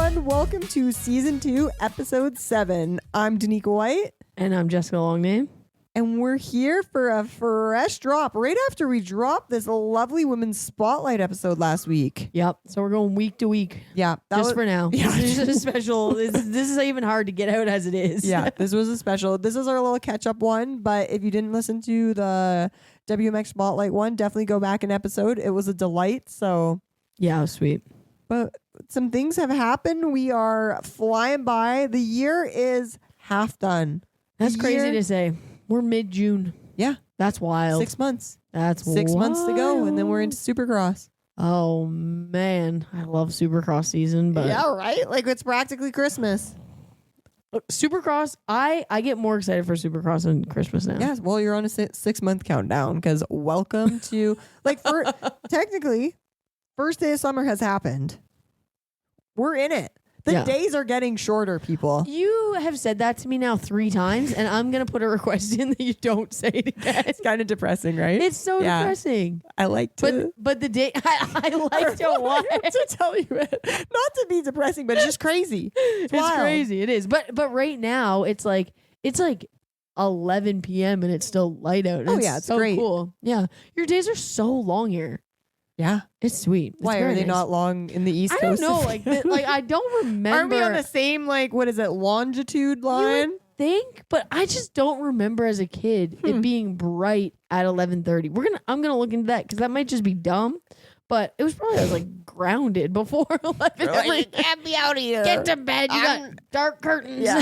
everyone. Welcome to Season 2, Episode 7. I'm Danika White. And I'm Jessica Longname. And we're here for a fresh drop right after we dropped this lovely Women's Spotlight episode last week. Yep. So we're going week to week. Yeah. Just for now. Yeah. This is a special. This is even hard to get out as it is. Yeah. This was a special. This is our little catch-up one. But if you didn't listen to the WMX Spotlight one, definitely go back an episode. It was a delight. So yeah, it was sweet. But some things have happened. We are flying by. The year is half done. That's crazy to say. We're mid-June. Yeah. That's wild. 6 months. That's 6 months to go, wild. and then we're into Supercross. Oh, man. I love Supercross season. But Yeah, right? Like, it's practically Christmas. Supercross, I get more excited for Supercross than Christmas now. Yes, well, you're on a 6 month countdown, because welcome to, like, technically, first day of summer has happened. We're in it. The days are getting shorter, people. You have said that to me now 3 times, and I'm going to put a request in that you don't say it again. It's kind of depressing, right? It's so depressing. I like to... But the day... I like to what? To tell you it. Not to be depressing, but it's just crazy. It's crazy. It is. But right now, it's like 11 p.m. and it's still light out. Oh, yeah. It's so great. Cool. Yeah. Your days are so long here. Yeah. It's sweet. Why are they not long in the East Coast? I don't know. Like I don't remember. Aren't we on the same, like, what is it, longitude line? You would think, but I just don't remember as a kid it being bright at 11:30. I'm gonna look into that because that might just be dumb. But it was probably I was like grounded before 11. Like, can't be out of here. Get to bed. You got dark curtains. Yeah.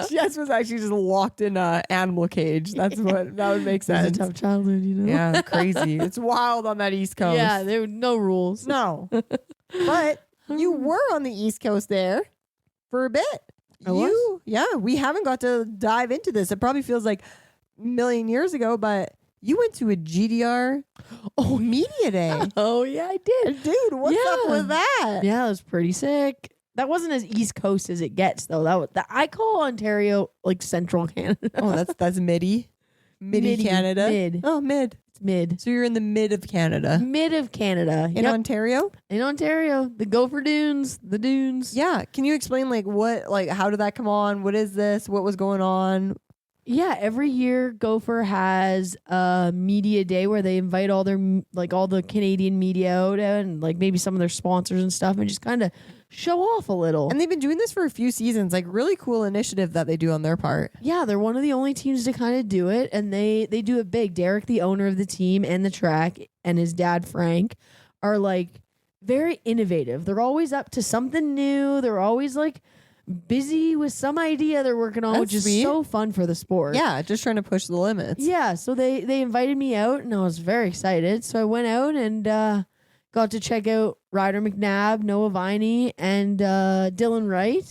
Jess was actually just locked in an animal cage. That would make sense. It was a tough childhood, you know? Yeah, crazy. It's wild on that East Coast. Yeah, there were no rules. No. But you were on the East Coast there for a bit. I was? Yeah, we haven't got to dive into this. It probably feels like a million years ago, but you went to a GDR Media Day. Oh, yeah, I did. Dude, what's up with that? Yeah, it was pretty sick. That wasn't as East Coast as it gets, though. I call Ontario like Central Canada. Oh, that's midi Canada. Mid. Oh, mid. It's mid. So you're in the mid of Canada. Mid of Canada. In Ontario? In Ontario. The Gopher Dunes. The Dunes. Yeah. Can you explain how did that come on? What is this? What was going on? Yeah, every year Gopher has a media day where they invite all the Canadian media out and like maybe some of their sponsors and stuff and just kind of show off a little. And they've been doing this for a few seasons, like really cool initiative that they do on their part. Yeah, they're one of the only teams to kind of do it, and they do it big. Derek, the owner of the team and the track, and his dad Frank are like very innovative. They're always up to something new. They're always like busy with some idea they're working on, which is so fun for the sport. Yeah, just trying to push the limits. Yeah, so they invited me out, and I was very excited. So I went out and got to check out Ryder McNabb, Noah Viney, and Dylan Wright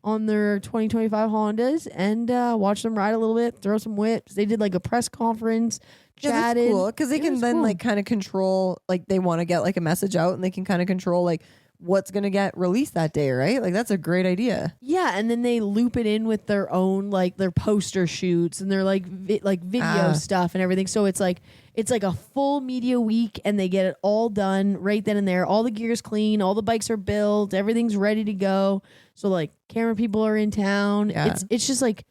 on their 2025 Hondas, and watch them ride a little bit, throw some whips. They did like a press conference, chatted. That's cool, because they can then like kind of control, like they want to get like a message out, and they can kind of control like what's going to get released that day, right? Like that's a great idea. Yeah, and then they loop it in with their own like their poster shoots and their like video stuff and everything. So it's like a full media week, and they get it all done right then and there. All the gear's clean, all the bikes are built, everything's ready to go. So like camera people are in town. Yeah. It's just like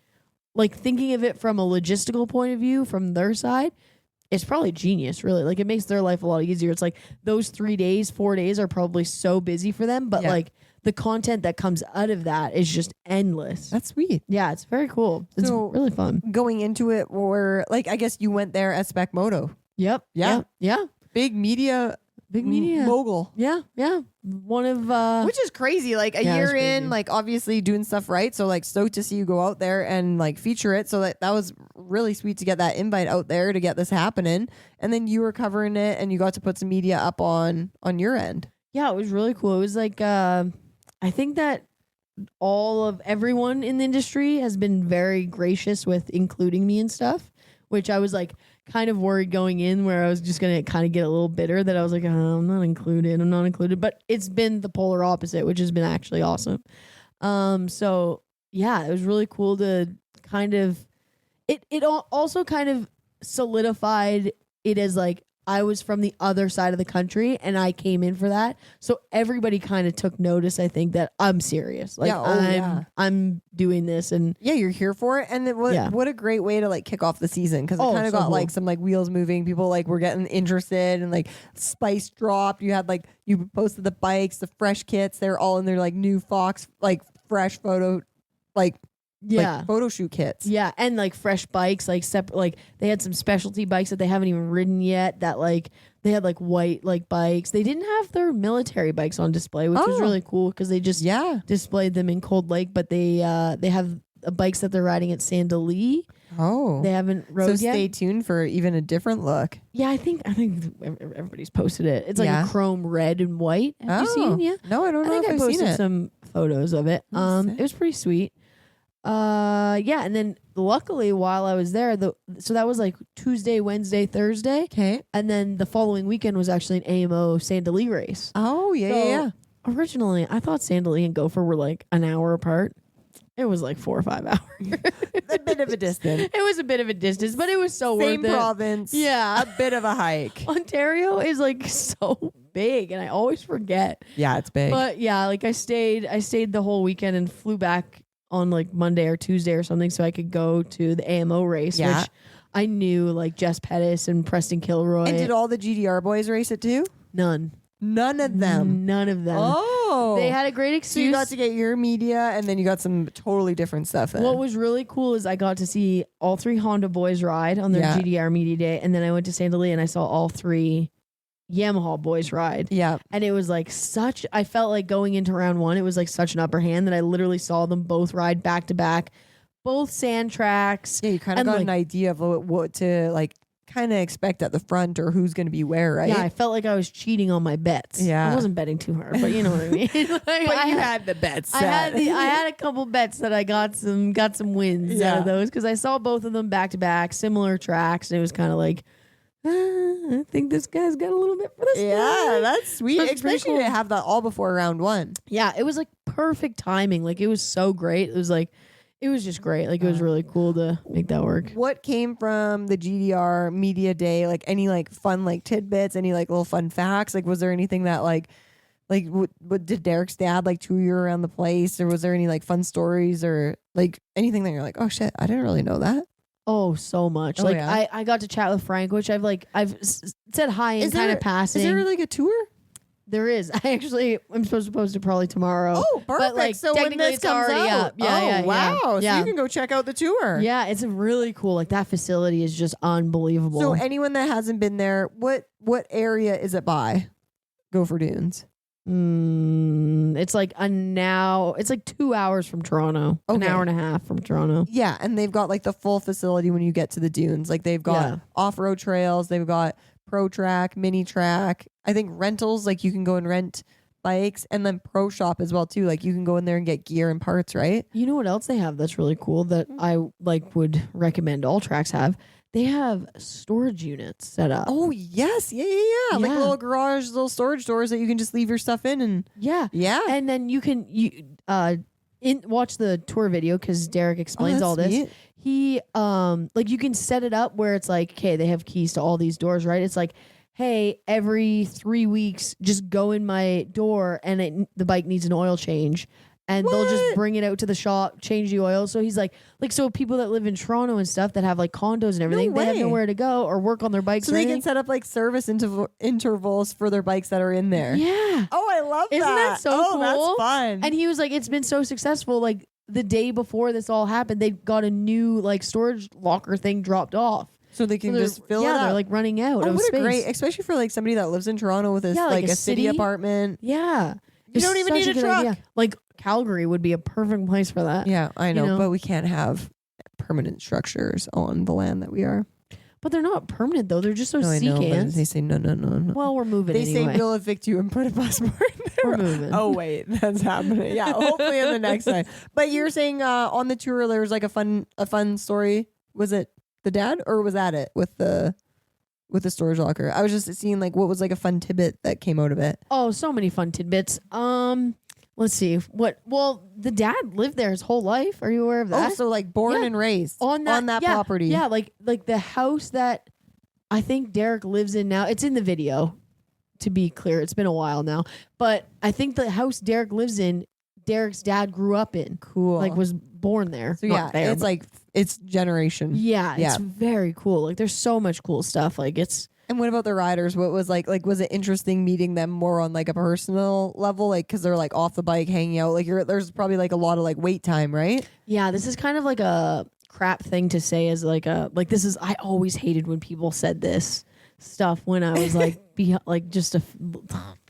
thinking of it from a logistical point of view from their side. It's probably genius, really. Like, it makes their life a lot easier. It's like those 4 days are probably so busy for them, but like the content that comes out of that is just endless. That's sweet. Yeah, it's very cool. It's really fun. Going into it, or like, I guess you went there at SpecMoto. Yep. Yeah. Yeah. Big media mogul. Yeah. One of which is crazy. Like a year in, like obviously doing stuff right. So like stoked to see you go out there and like feature it. So that was really sweet to get that invite out there to get this happening. And then you were covering it, and you got to put some media up on your end. Yeah, it was really cool. It was like I think that everyone in the industry has been very gracious with including me and stuff, which I was like kind of worried going in, where I was just going to kind of get a little bitter that I was like, oh, I'm not included. But it's been the polar opposite, which has been actually awesome. So yeah, it was really cool to kind of, it also kind of solidified it as like I was from the other side of the country and I came in for that. So everybody kind of took notice, I think, that I'm serious. Like I'm doing this and yeah, you're here for it. And what a great way to like kick off the season, because it kind of got cool. Like some like wheels moving. People like were getting interested, and like Spice dropped. You had like you posted the bikes, the fresh kits. They're all in their like new Fox like fresh photo like photo shoot kits. Yeah, and like fresh bikes, like like they had some specialty bikes that they haven't even ridden yet, that like they had like white like bikes. They didn't have their military bikes on display, which was really cool because they just displayed them in Cold Lake, but they have bikes that they're riding at Sandali. They haven't rode so yet. Stay tuned for even a different look. Yeah, I think everybody's posted it. It's like a chrome red and white. Have you seen? Yeah. No, I don't know. I think if I posted some photos of it. It was pretty sweet. And then luckily while I was there, so that was like Tuesday, Wednesday, Thursday. Okay. And then the following weekend was actually an AMO Sandali race. Oh, yeah. Originally, I thought Sandali and Gopher were like an hour apart. It was like 4 or 5 hours. A bit of a distance. It was a bit of a distance, but it was so worth it. Same province. Yeah. A bit of a hike. Ontario is like so big, and I always forget. Yeah, it's big. But yeah, like I stayed the whole weekend and flew back on like Monday or Tuesday or something so I could go to the AMO race, which I knew like Jess Pettis and Preston Kilroy. And did all the GDR boys race it too? None of them. Oh. They had a great excuse. So you got to get your media, and then you got some totally different stuff then. What was really cool is I got to see all 3 Honda boys ride on their GDR media day, and then I went to Sandali and I saw all 3 Yamaha boys ride. Yeah. And it was like I felt like going into round 1, it was like such an upper hand that I literally saw them both ride back to back, both sand tracks. Yeah, you kind of got an idea of what to like kind of expect at the front or who's going to be where, right? Yeah, I felt like I was cheating on my bets. Yeah. I wasn't betting too hard, but you know what I mean. But you had the bets set. I had a couple bets that I got some wins out of those because I saw both of them back to back, similar tracks, and it was kind of like, I think this guy's got a little bit for this guy. Yeah, that's sweet. That's especially cool. to have that all before round 1. Yeah, it was like perfect timing. Like it was so great. It was just great. Like it was really cool to make that work. What came from the GDR media day? Like any like fun like tidbits, any like little fun facts? Like was there anything that like what did Derek's dad like tour you around the place, or was there any like fun stories or like anything that you're like, oh shit, I didn't really know that? Oh, so much. Oh, like yeah? I got to chat with Frank, which I've said hi and kind of passing. Is there like a tour? There is. I'm supposed to post it probably tomorrow. Oh, perfect. But like so technically when this it's comes already out, up. Yeah, wow. Yeah. So you can go check out the tour. Yeah, it's really cool. Like that facility is just unbelievable. So anyone that hasn't been there, what area is it by? Gopher Dunes. It's like it's like 2 hours from Toronto. Okay. An hour and a half from Toronto. Yeah, and they've got like the full facility when you get to the dunes. Like they've got off-road trails, they've got pro track, mini track. I think rentals, like you can go and rent bikes, and then pro shop as well too. Like you can go in there and get gear and parts, right? You know what else they have that's really cool that I like would recommend all tracks have? They have storage units set up. Oh yes, yeah. Like little garage, little storage doors that you can just leave your stuff in, and yeah. And then you can watch the tour video because Derek explains all this. Neat. He like you can set it up where it's like, okay, they have keys to all these doors, right? It's like, hey, every 3 weeks, just go in my door, and the bike needs an oil change. And they'll just bring it out to the shop, change the oil. So he's like so people that live in Toronto and stuff that have like condos and everything, they have nowhere to go or work on their bikes. So they can set up like service intervals for their bikes that are in there. Yeah. Oh, I love that. Isn't that so cool? That's fun. And he was like, it's been so successful. Like the day before this all happened, they got a new like storage locker thing dropped off. So they can just fill it up. Yeah, they're like running out of what space. A great, especially for like somebody that lives in Toronto with like a city apartment. Yeah. You don't even need a truck. Idea. Like Calgary would be a perfect place for that. Yeah, I know, but we can't have permanent structures on the land that we are. But they're not permanent though. They're just so sea cans. They say no. Well, we're moving. They say we'll evict you and put a passport in there. We're moving. Oh wait, that's happening. Yeah, hopefully in the next time. But you're saying on the tour there was like a fun story. Was it the dad or was that it with the storage locker? I was just seeing like what was like a fun tidbit that came out of it. Oh, so many fun tidbits. Let's see. Well, the dad lived there his whole life. Are you aware of that? Oh, so like born and raised on that property. Yeah, like the house that I think Derek lives in now. It's in the video, to be clear. It's been a while now. But I think the house Derek lives in, Derek's dad grew up in. Cool. Like was born there. So Not there, it's like it's generation. Yeah, it's very cool. Like there's so much cool stuff. Like it's. And what about the riders? What was like was it interesting meeting them more on like a personal level? Like, cause they're like off the bike hanging out. Like there's probably like a lot of like wait time, right? Yeah, this is kind of like a crap thing to say as like this is, I always hated when people said this stuff when I was like, it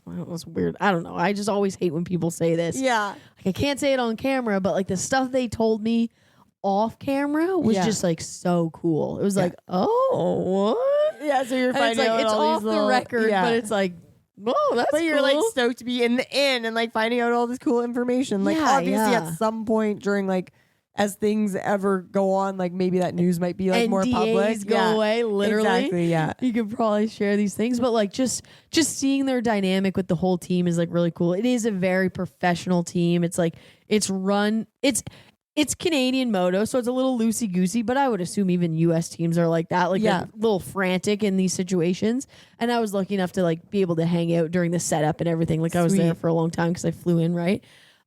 was weird. I don't know. I just always hate when people say this. Yeah. Like I can't say it on camera, but like the stuff they told me off camera was just like so cool. It was like, oh, what? Yeah, so you're finding it's like out it's all off these the record, but it's like, oh, that's but you're cool. like stoked to be in the inn and like finding out all this cool information. Like obviously at some point during like as things ever go on, like maybe that news might be like more public. Go away, literally. Exactly, yeah. You could probably share these things, but like just seeing their dynamic with the whole team is like really cool. It is a very professional team. It's like it's Canadian moto, so it's a little loosey-goosey, but I would assume even U.S. teams are like that, like a little frantic in these situations. And I was lucky enough to like be able to hang out during the setup and everything. Like I was there for a long time because I flew in, right?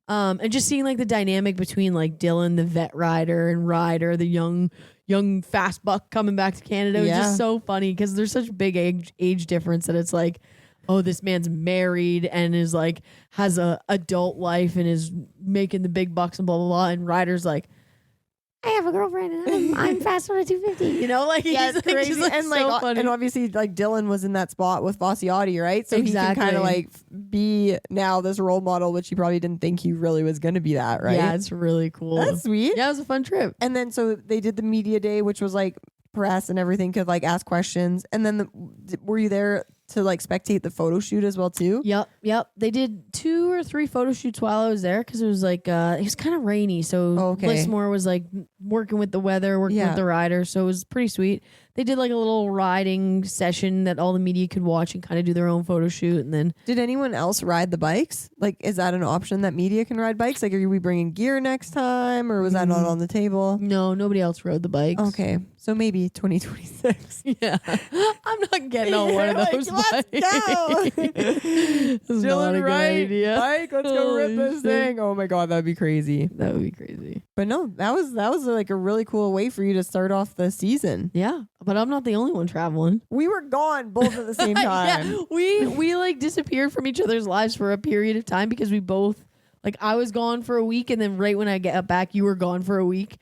And just seeing like the dynamic between like Dylan, the vet rider, and Ryder, the young fast buck coming back to Canada was just so funny because there's such big age difference that it's like, oh, this man's married and is like has a adult life and is making the big bucks and blah blah blah. And Ryder's like, I have a girlfriend and I'm fast on a 250. You know, like yeah, it's crazy. Just, like, and like so funny. and obviously like Dylan was in that spot with Bossiati, right? So he can kind of like be now this role model, which he probably didn't think he really was going to be that, right? Yeah, it's really cool. That's sweet. Yeah, it was a fun trip. And then so they did the media day, which was like press and everything could like ask questions. And then were you there to like spectate the photo shoot as well too? Yep. They did 2 or 3 photo shoots while I was there because it was like it was kind of rainy. So Lissmore was like working with the weather, working with the riders. So it was pretty sweet. They did like a little riding session that all the media could watch and kind of do their own photo shoot. And then did anyone else ride the bikes? Like, is that an option that media can ride bikes? Like, are we bringing gear next time, or was that not on the table? No, nobody else rode the bikes. Okay, so maybe 2026. Yeah, I'm not getting on one of those bikes. Let's go. That's not a good idea. Bike, let's go rip this thing. Oh my god, that'd be crazy. That would be crazy. But no, that was like a really cool way for you to start off the season. Yeah, but I'm not the only one traveling. We were gone both at the same time. Yeah, we like disappeared from each other's lives for a period of time because we both like I was gone for a week and then right when I get back you were gone for a week.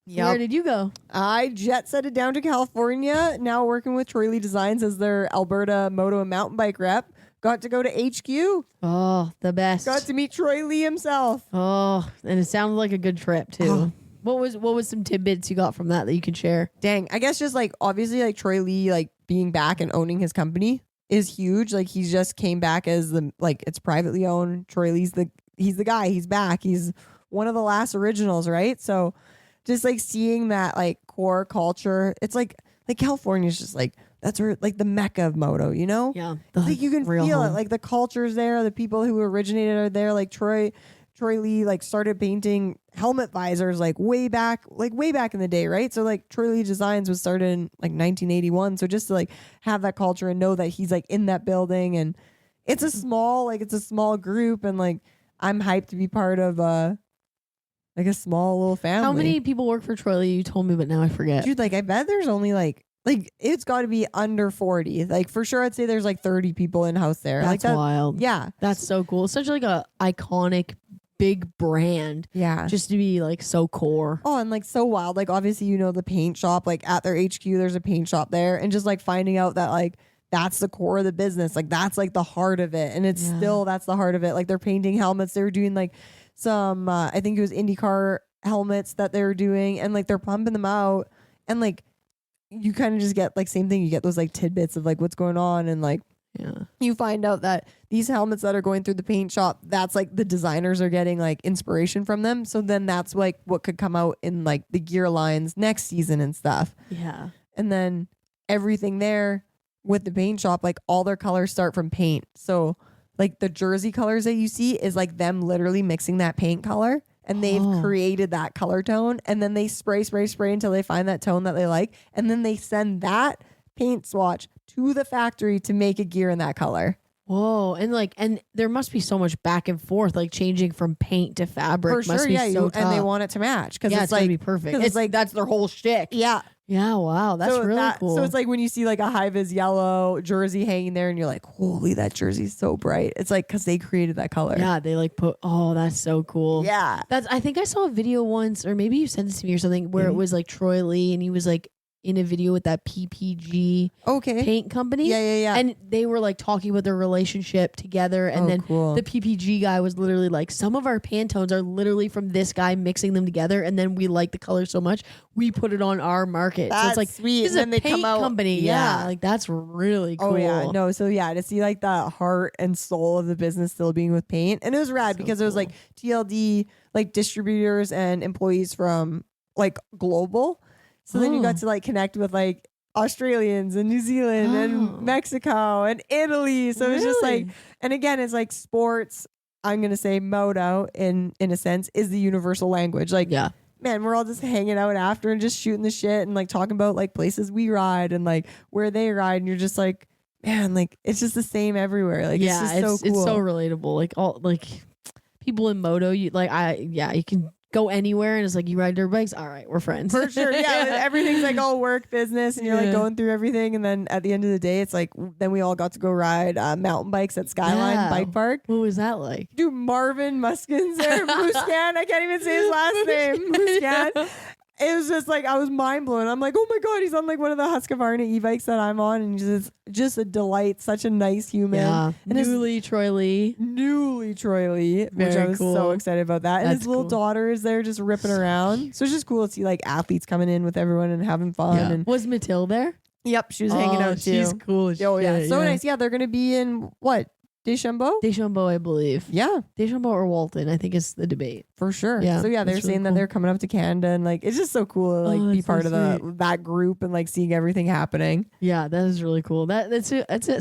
Yep. Where did you go? I jet setted down to California. Now working with Troy Lee Designs as their Alberta moto and mountain bike rep. Got to go to HQ. Oh, the best. Got to meet Troy Lee himself. Oh, and it sounded like a good trip too. Oh. What was some tidbits you got from that you could share? Dang, I guess just like obviously like Troy Lee like being back and owning his company is huge. Like he just came back as the like it's privately owned. Troy Lee's he's the guy. He's back. He's one of the last originals, right? So just like seeing that like core culture, it's like California's just like that's where like the mecca of moto, you know? Yeah, like you can feel it. Like the culture's there. The people who originated are there. Like Troy Lee like started painting helmet visors like way back in the day, right? So like Troy Lee Designs was started in like 1981. So just to like have that culture and know that he's like in that building and it's a small group and like I'm hyped to be part of like a small little family. How many people work for Troy Lee? You told me, but now I forget. Dude, like I bet there's only like it's got to be under 40. Like for sure I'd say there's like 30 people in house there. That's like wild. Yeah. That's so cool. It's such like a iconic big brand. Yeah. Just to be like so core. Oh, and like so wild. Like obviously, you know, the paint shop, like at their HQ, there's a paint shop there. And just like finding out that like that's the core of the business. Like that's like the heart of it. And it's still, that's the heart of it. Like they're painting helmets. They were doing like some, I think it was IndyCar helmets that they were doing. And like they're pumping them out. And like you kind of just get like same thing. You get those like tidbits of like what's going on. And like, you find out that these helmets that are going through the paint shop, that's like the designers are getting like inspiration from them. So then that's like what could come out in like the gear lines next season and stuff. Yeah. And then everything there with the paint shop, like all their colors start from paint. So like the jersey colors that you see is like them literally mixing that paint color and they've created that color tone and then they spray until they find that tone that they like. And then they send that paint swatch to the factory to make a gear in that color. Whoa, and there must be so much back and forth, like changing from paint to fabric. For sure, must be so tough. and they want it to match because it's like gonna be perfect. It's like that's their whole shtick. Yeah. Yeah, wow, that's really cool. So it's like when you see like a high-vis yellow jersey hanging there and you're like, holy, that jersey's so bright. It's like because they created that color. Yeah, they like put, oh, that's so cool. Yeah. I think I saw a video once, or maybe you sent it to me or something, where it was like Troy Lee and he was like in a video with that PPG paint company. Yeah. And they were like talking about their relationship together. And then the PPG guy was literally like, some of our Pantones are literally from this guy mixing them together. And then we like the color so much, we put it on our market. That's so it's like, sweet. This is and a paint company. Yeah. Like that's really cool. Oh yeah. No. So yeah, to see like the heart and soul of the business still being with paint. And it was rad because it was like TLD, like distributors and employees from like global. So then you got to like connect with like Australians and New Zealand and Mexico and Italy. So it's just like, and again, it's like sports. I'm going to say moto in a sense is the universal language. Like, man, we're all just hanging out after and just shooting the shit and like talking about like places we ride and like where they ride. And you're just like, man, like it's just the same everywhere. Like, it's just so cool. It's so relatable. Like all like people in moto, you can go anywhere and it's like you ride dirt bikes. All right, we're friends. For sure. Yeah. Everything's like all work business and you're like going through everyththing. And then at the end of the day, it's like, then we all got to go ride mountain bikes at Skyline Bike Park. What was that like? Dude, Marvin Muskin's there. Muscan. I can't even say his last name. Muscan. It was just like, I was mind blown. I'm like, oh my God, he's on like one of the Husqvarna e-bikes that I'm on. And just a delight. Such a nice human. Yeah. And Newly Troy Lee, which I was so excited about that. And his little daughter is there just ripping around. So it's just cool to see like athletes coming in with everyone and having fun. Yeah. And was Mathilde there? Yep, she was hanging out too. She's cool. Oh yeah, so nice. Yeah, they're gonna be in what? Deschambault, I believe. Yeah. Deschambault or Walton, I think it's the debate. For sure. Yeah, so yeah, they're saying that they're coming up to Canada and like it's just so cool to like be part of that group and like seeing everything happening. Yeah, that is really cool. That's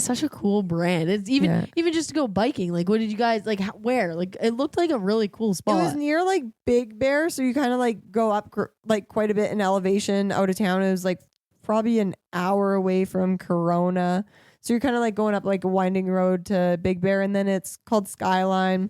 such a cool brand. It's even just to go biking. Like, what did you guys like? Where? Like, it looked like a really cool spot. It was near like Big Bear, so you kind of like go up like quite a bit in elevation out of town. It was like probably an hour away from Corona. So you're kind of like going up like a winding road to Big Bear, and then it's called Skyline.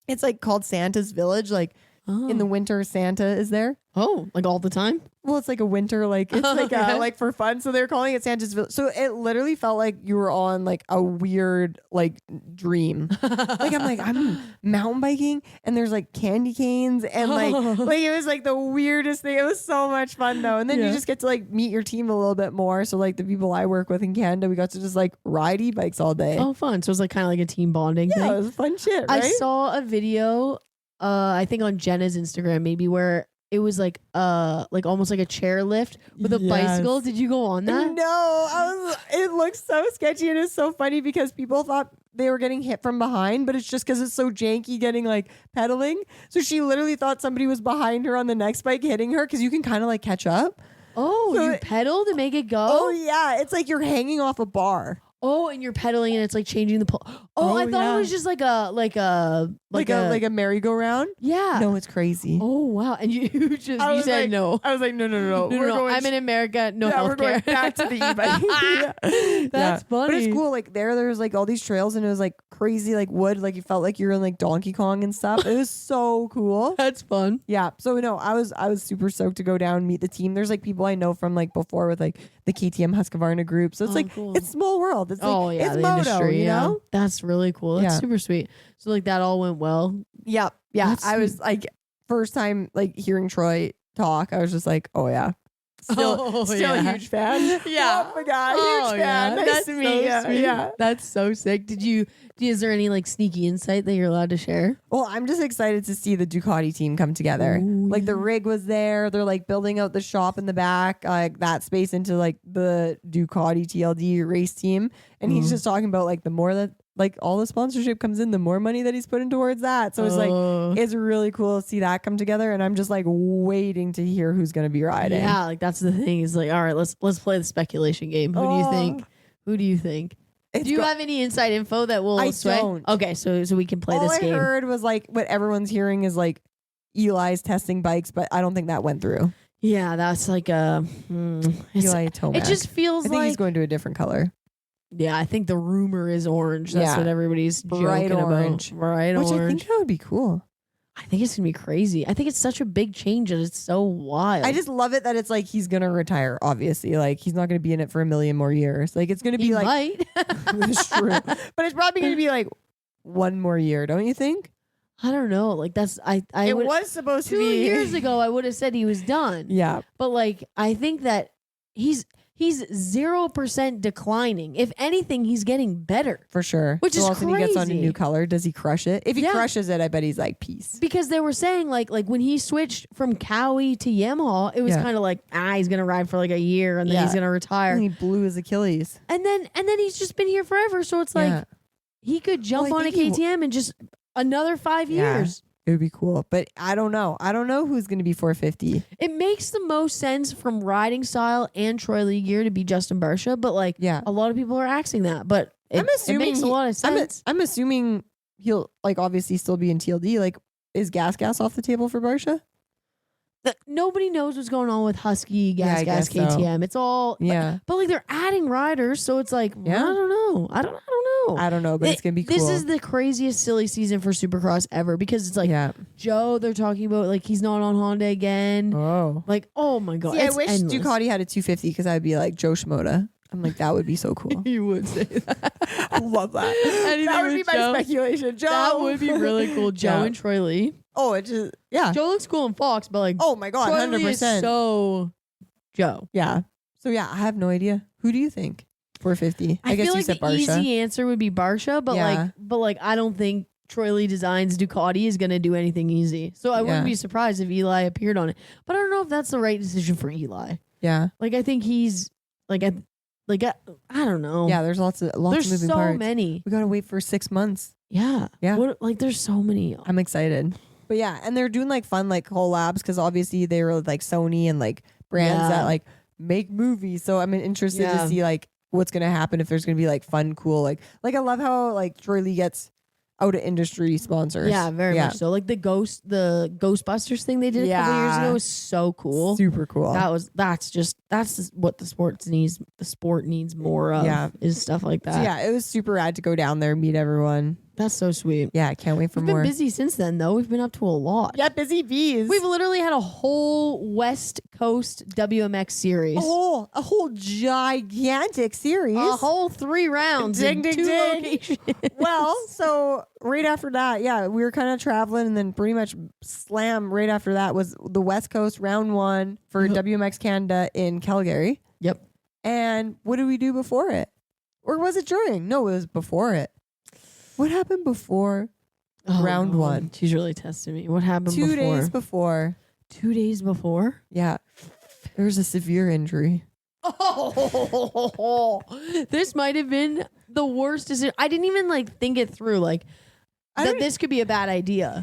It's like called Santa's Village. Like in the winter, Santa is there. Oh, like all the time? Well, it's like a winter, like it's like like for fun. So they're calling it Santa's Village. So it literally felt like you were on like a weird like dream. Like I'm mountain biking and there's like candy canes and like it was like the weirdest thing. It was so much fun though. And then you just get to like meet your team a little bit more. So like the people I work with in Canada, we got to just like ride e-bikes all day. Oh, fun. So it was like kind of like a team bonding thing. Yeah, it was fun shit, right? I saw a video, I think on Jenna's Instagram, maybe where it was like almost like a chair lift with a bicycle. Did you go on that? No, it looks so sketchy and it's so funny because people thought they were getting hit from behind, but it's just because it's so janky getting like pedaling. So she literally thought somebody was behind her on the next bike hitting her because you can kind of like catch up. Oh, so you pedal to make it go? Oh yeah, it's like you're hanging off a bar. Oh, and you're pedaling and it's like changing the pole. Oh, I thought it was just like a merry-go-round. Yeah. No, it's crazy. Oh wow. And you said no. I was like, no. I'm in America. No healthcare. We're going back to the e-bike. That's funny. But it's cool. Like there's like all these trails and it was like crazy, like wood. Like you felt like you were in like Donkey Kong and stuff. It was so cool. That's fun. Yeah. So no, I was super stoked to go down and meet the team. There's like people I know from like before with like the KTM Husqvarna group. So it's like cool. It's small world. It's like it's the moto, industry, you know? That's really cool. That's super sweet. So like that all went well. Yep. Yeah. I was like first time like hearing Troy talk, I was just like, oh yeah. Still a huge fan. Yeah. Oh my God. Huge fan. Nice That's to meet you. Yeah. That's so sick. Is there any like sneaky insight that you're allowed to share? Well, I'm just excited to see the Ducati team come together. Ooh, like the rig was there. They're like building out the shop in the back, like that space into like the Ducati TLD race team. And he's just talking about like the more that like all the sponsorship comes in, the more money that he's putting towards that. So it's like, it's really cool to see that come together. And I'm just like waiting to hear who's going to be riding. Yeah. Like that's the thing. Is like, all right, let's play the speculation game. Who do you think? Do you have any inside info that will sway? Don't. Okay, so we can play this game. All I heard was like what everyone's hearing is like Eli's testing bikes, but I don't think that went through. Yeah, that's like a Eli Tomac. it just feels I think like he's going to a different color. Yeah, I think the rumor is orange. That's what everybody's Bright joking orange. about. Bright Which orange. I think that would be cool. I think it's gonna be crazy. I think it's such a big change and it's so wild. I just love it that it's like he's gonna retire. Obviously, like he's not gonna be in it for a million more years. Like it's gonna be he like might. it's true, but it's probably gonna be like one more year, don't you think? I don't know. Like that's It was supposed to 2 be years ago. I would have said he was done. Yeah, But like I think that he's 0% declining. If anything, he's getting better. for sure. Which is When he gets on a crazy. new color, does he crush it? If he Yeah. crushes it, I bet he's like peace. Because they were saying like when he switched from Cowie to Yamaha, it was Yeah. kind of like he's gonna ride for like a year and then Yeah. he's gonna retire. And he blew his Achilles. And then he's just been here forever. So it's like Yeah. he could jump Well, I on a think he KTM and just another 5 Yeah. years. It would be cool, but I don't know. I don't know who's going to be 450. It makes the most sense from riding style and Troy Lee gear to be Justin Barsha, but like Yeah. a lot of people are axing that. But it makes a lot of sense. I'm assuming he'll like obviously still be in TLD. Like, is gas off the table for Barsha? Nobody knows what's going on with Husky, Yeah, I gas guess so. KTM. It's all Yeah. but like they're adding riders, so it's like Yeah. I don't know. I don't know. I don't know, but it's gonna be cool. This is the craziest silly season for Supercross ever because it's like yeah. Joe. They're talking about like he's not on Honda again. Oh. Like oh my god, See, I it's wish endless. Ducati had a 250 because I'd be like Joe Shimoda. I'm like that would be so cool. You would say that. I love that. Anything That would be with my Joe. speculation. Joe. That would be really cool. Joe Yeah. and Troy Lee. Oh, it just yeah. Joe looks cool in Fox, but like Oh my god, Troy 100%. Lee is so Joe. Yeah. So yeah, I have no idea. Who do you think? 450. I guess feel you like said the Barsha. easy answer would be Barsha, but Yeah. like I don't think Troy Lee Designs Ducati is gonna do anything easy. So I wouldn't Yeah. be surprised if Eli appeared on it. But I don't know if that's the right decision for Eli. Yeah. Like I think he's like I don't know. Yeah, there's lots of There's moving so parts. many. We gotta wait for 6 months. Yeah. Yeah. What, like there's so many. I'm excited. But yeah, and they're doing like fun like collabs because obviously they were like Sony and like brands Yeah. that like make movies. So I'm interested Yeah. to see like what's gonna happen if there's gonna be like fun, cool like I love how like Troy Lee gets out of industry sponsors. Yeah, very much so. Like the Ghostbusters thing they did a couple years Yeah. ago was so cool. Super cool. That's just what the sport needs more of. Yeah. Is stuff like that. So yeah, it was super rad to go down there, meet everyone. That's so sweet. Yeah, I can't wait for We've more. been busy since then though. We've been up to a lot. Yeah, busy bees. We've literally had a whole West Coast WMX series. a whole gigantic series. A whole 3 rounds Ding, in ding, 2 ding. locations. Well, so right after that, yeah, we were kind of traveling, and then pretty much slam right after that was the West Coast round 1 for WMX Canada in Calgary. Yep. And what did we do before it? Or was it during? No, it was before it. What happened before round 1? She's really testing me. What happened 2 before? days before. 2 days before? Yeah. There was a severe injury. Oh, this might have been the worst decision. I didn't even like think it through, like that this could be a bad idea.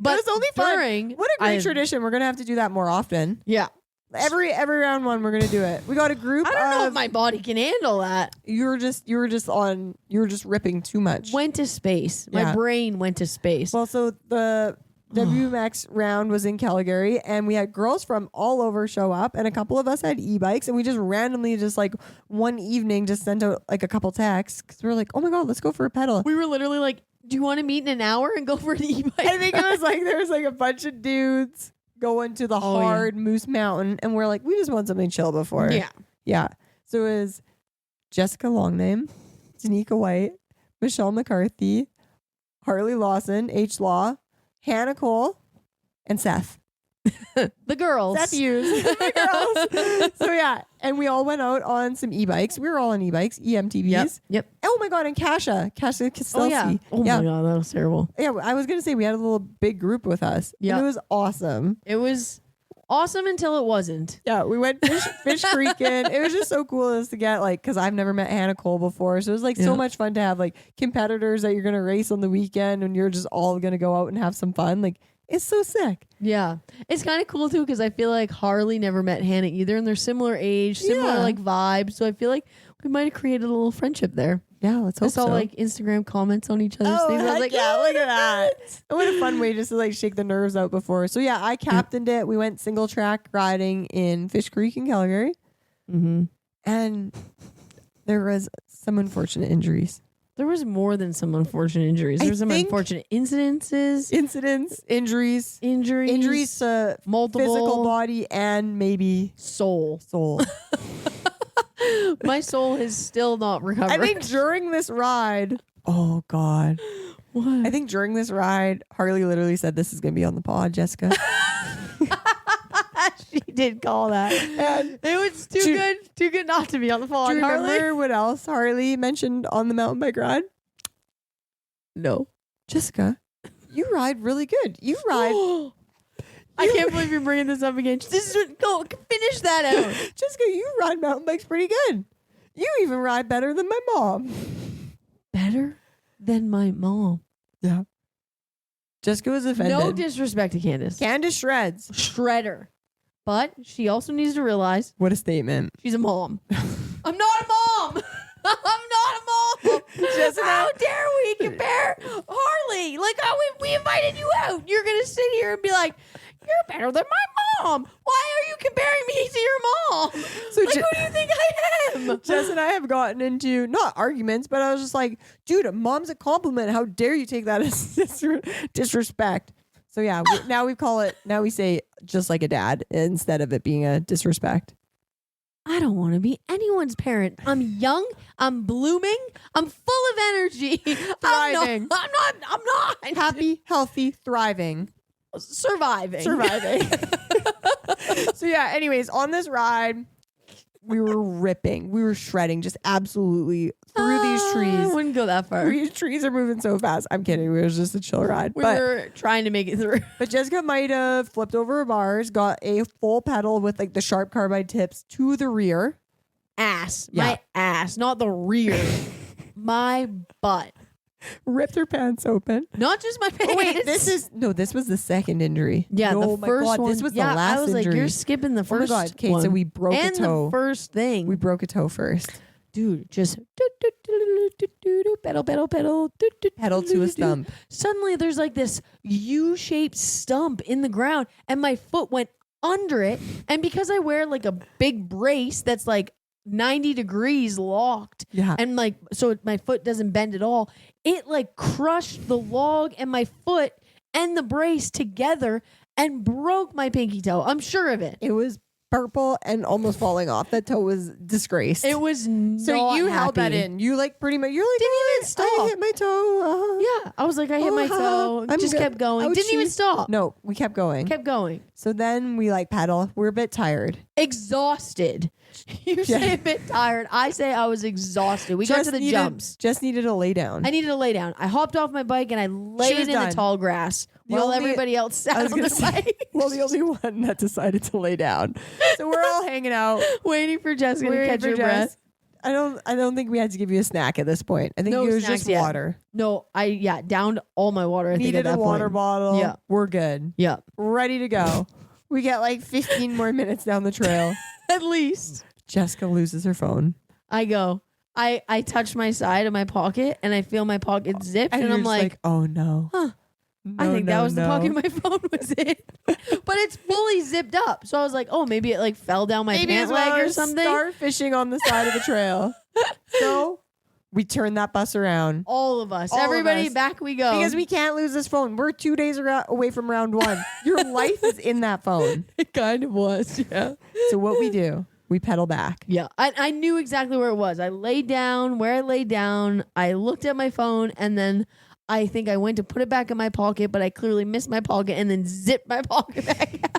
But it's only fun. during, What a great tradition. We're gonna have to do that more often. Yeah, Every round 1, we're gonna do it. We got a group. I don't know if my body can handle that. You were just ripping too much. Went to space. My Yeah. brain went to space. Well, so the WMX round was in Calgary, and we had girls from all over show up, and a couple of us had e-bikes, and we just randomly, just like one evening, just sent out like a couple texts because we were like, oh my god, let's go for a pedal. We were literally like, "Do you want to meet in an hour and go for an e-bike?" I think it was like there was like a bunch of dudes going to the hard Moose Mountain, and we're like, we just want something chill before. Yeah. So it was Jessica Longname, Danika White, Michelle McCarthy, Harley Lawson, H Law, Hannah Cole, and Seth. The girls. Seth Hughes. The girls. So yeah. And we all went out on some e-bikes. We were all on e-bikes, EMTBs. Yep. Oh my god, and Kasha Kostelski. Oh yeah. Oh my god, that was terrible. Yeah, I was gonna say we had a little big group with us. Yeah. And it was awesome. It was awesome until it wasn't. Yeah, we went fish creeking. It was just so cool just to get like, because I've never met Hannah Cole before. So it was like so much fun to have like competitors that you're going to race on the weekend and you're just all going to go out and have some fun. Like, it's so sick. Yeah. It's kind of cool too because I feel like Harley never met Hannah either and they're similar age, similar like vibe. So I feel like we might have created a little friendship there. Yeah, let's hope I saw so. like Instagram comments on each other's things. I was heck like, yeah, oh, look at that. What a fun way just to like shake the nerves out before. So yeah, I captained it. We went single track riding in Fish Creek in Calgary. Mm-hmm. And there was some unfortunate injuries. There was more than some unfortunate injuries. There was some unfortunate incidents, injuries to multiple physical body and maybe soul. My soul has still not recovered. I think during this ride, oh God. What? I think during this ride, Harley literally said, "This is going to be on the pod, Jessica." She did call that. And it was too good not to be on the pod. Do you Harley? remember what else Harley mentioned on the mountain bike ride? No. Jessica, you ride really good. You ride. I can't believe you're bringing this up again. Go finish that out. Jessica, you ride mountain bikes pretty good. You even ride better than my mom. Better than my mom. Yeah. Jessica was offended. No disrespect to Candace. Candace shreds. Shredder. But she also needs to realize What a statement. she's a mom. I'm not a mom. I'm not a mom. Jessica. How dare we compare Harley? Like, we invited you out. You're going to sit here and be like, you're better than my mom. Why are you comparing me to your mom? So like, who do you think I am? Jess and I have gotten into, not arguments, but I was just like, dude, mom's a compliment. How dare you take that as disrespect? So yeah, now we say just like a dad instead of it being a disrespect. I don't want to be anyone's parent. I'm young. I'm blooming. I'm full of energy. Thriving. I'm not. Happy, healthy, thriving. Surviving. So yeah, anyways, on this ride, we were ripping. We were shredding just absolutely through these trees. I wouldn't go that far. These trees are moving so fast. I'm kidding. It was just a chill ride. We were trying to make it through. But Jessica might have flipped over bars, got a full pedal with like the sharp carbide tips to the rear. Ass. Yeah. My ass. Not the rear. My butt. Ripped her pants open. Not just my pants. Oh, wait, this was the second injury. Yeah, oh the my first God, one. this was yeah, the last I was injury. like, you're skipping the first Oh my God. Okay, one. so we broke and a toe. the first thing. We broke a toe first. Dude, just pedal, pedal, pedal. Pedal to a stump. Suddenly there's like this U-shaped stump in the ground and my foot went under it. And because I wear like a big brace that's like 90 degrees locked. Yeah. And like, so my foot doesn't bend at all. It like crushed the log and my foot and the brace together and broke my pinky toe. I'm sure of it. It was purple and almost falling off. That toe was disgraced. It was not so you held that happy. in. You like pretty much. You're like Didn't "Oh, even stop. I hit my toe. Yeah, I was like, I hit my toe. I'm Just good. kept going. Didn't even Ouchie. stop. No, we kept going. Kept going. So then we like pedal. We're a bit tired. Exhausted. You say a bit tired. I say I was exhausted. We got to the jumps. Just needed to lay down. I needed to lay down. I hopped off my bike and I laid in done. the tall grass The while only- everybody else sat I was on gonna the say, bike. well, the only one that decided to lay down. So we're all hanging out, waiting for Jessica to waiting catch for her Jess. breath. I don't think we had to give you a snack at this point. I think No it was snacks just yet. water. No, I downed all my water. I think Needed at a that water point. bottle. Yeah. We're good. Yeah, Ready to go. We get like 15 more minutes down the trail. at least. Jessica loses her phone. I go. I touch my side of my pocket and I feel my pocket zip and you're I'm just like, oh no. huh. I No, think no, that was the no. pocket my phone was in. But it's fully zipped up. So I was like, oh, maybe it like fell down my Maybe pant it's one leg of or those something. starfishing on the side of the trail. So we turn that bus around. All of us. All of Everybody, us. back we go. Because we can't lose this phone. We're 2 days away from round one. Your life is in that phone. It kind of was, yeah. So what we do, we pedal back. Yeah. I knew exactly where it was. I laid down where I laid down. I looked at my phone and then I think I went to put it back in my pocket, but I clearly missed my pocket and then zipped my pocket back.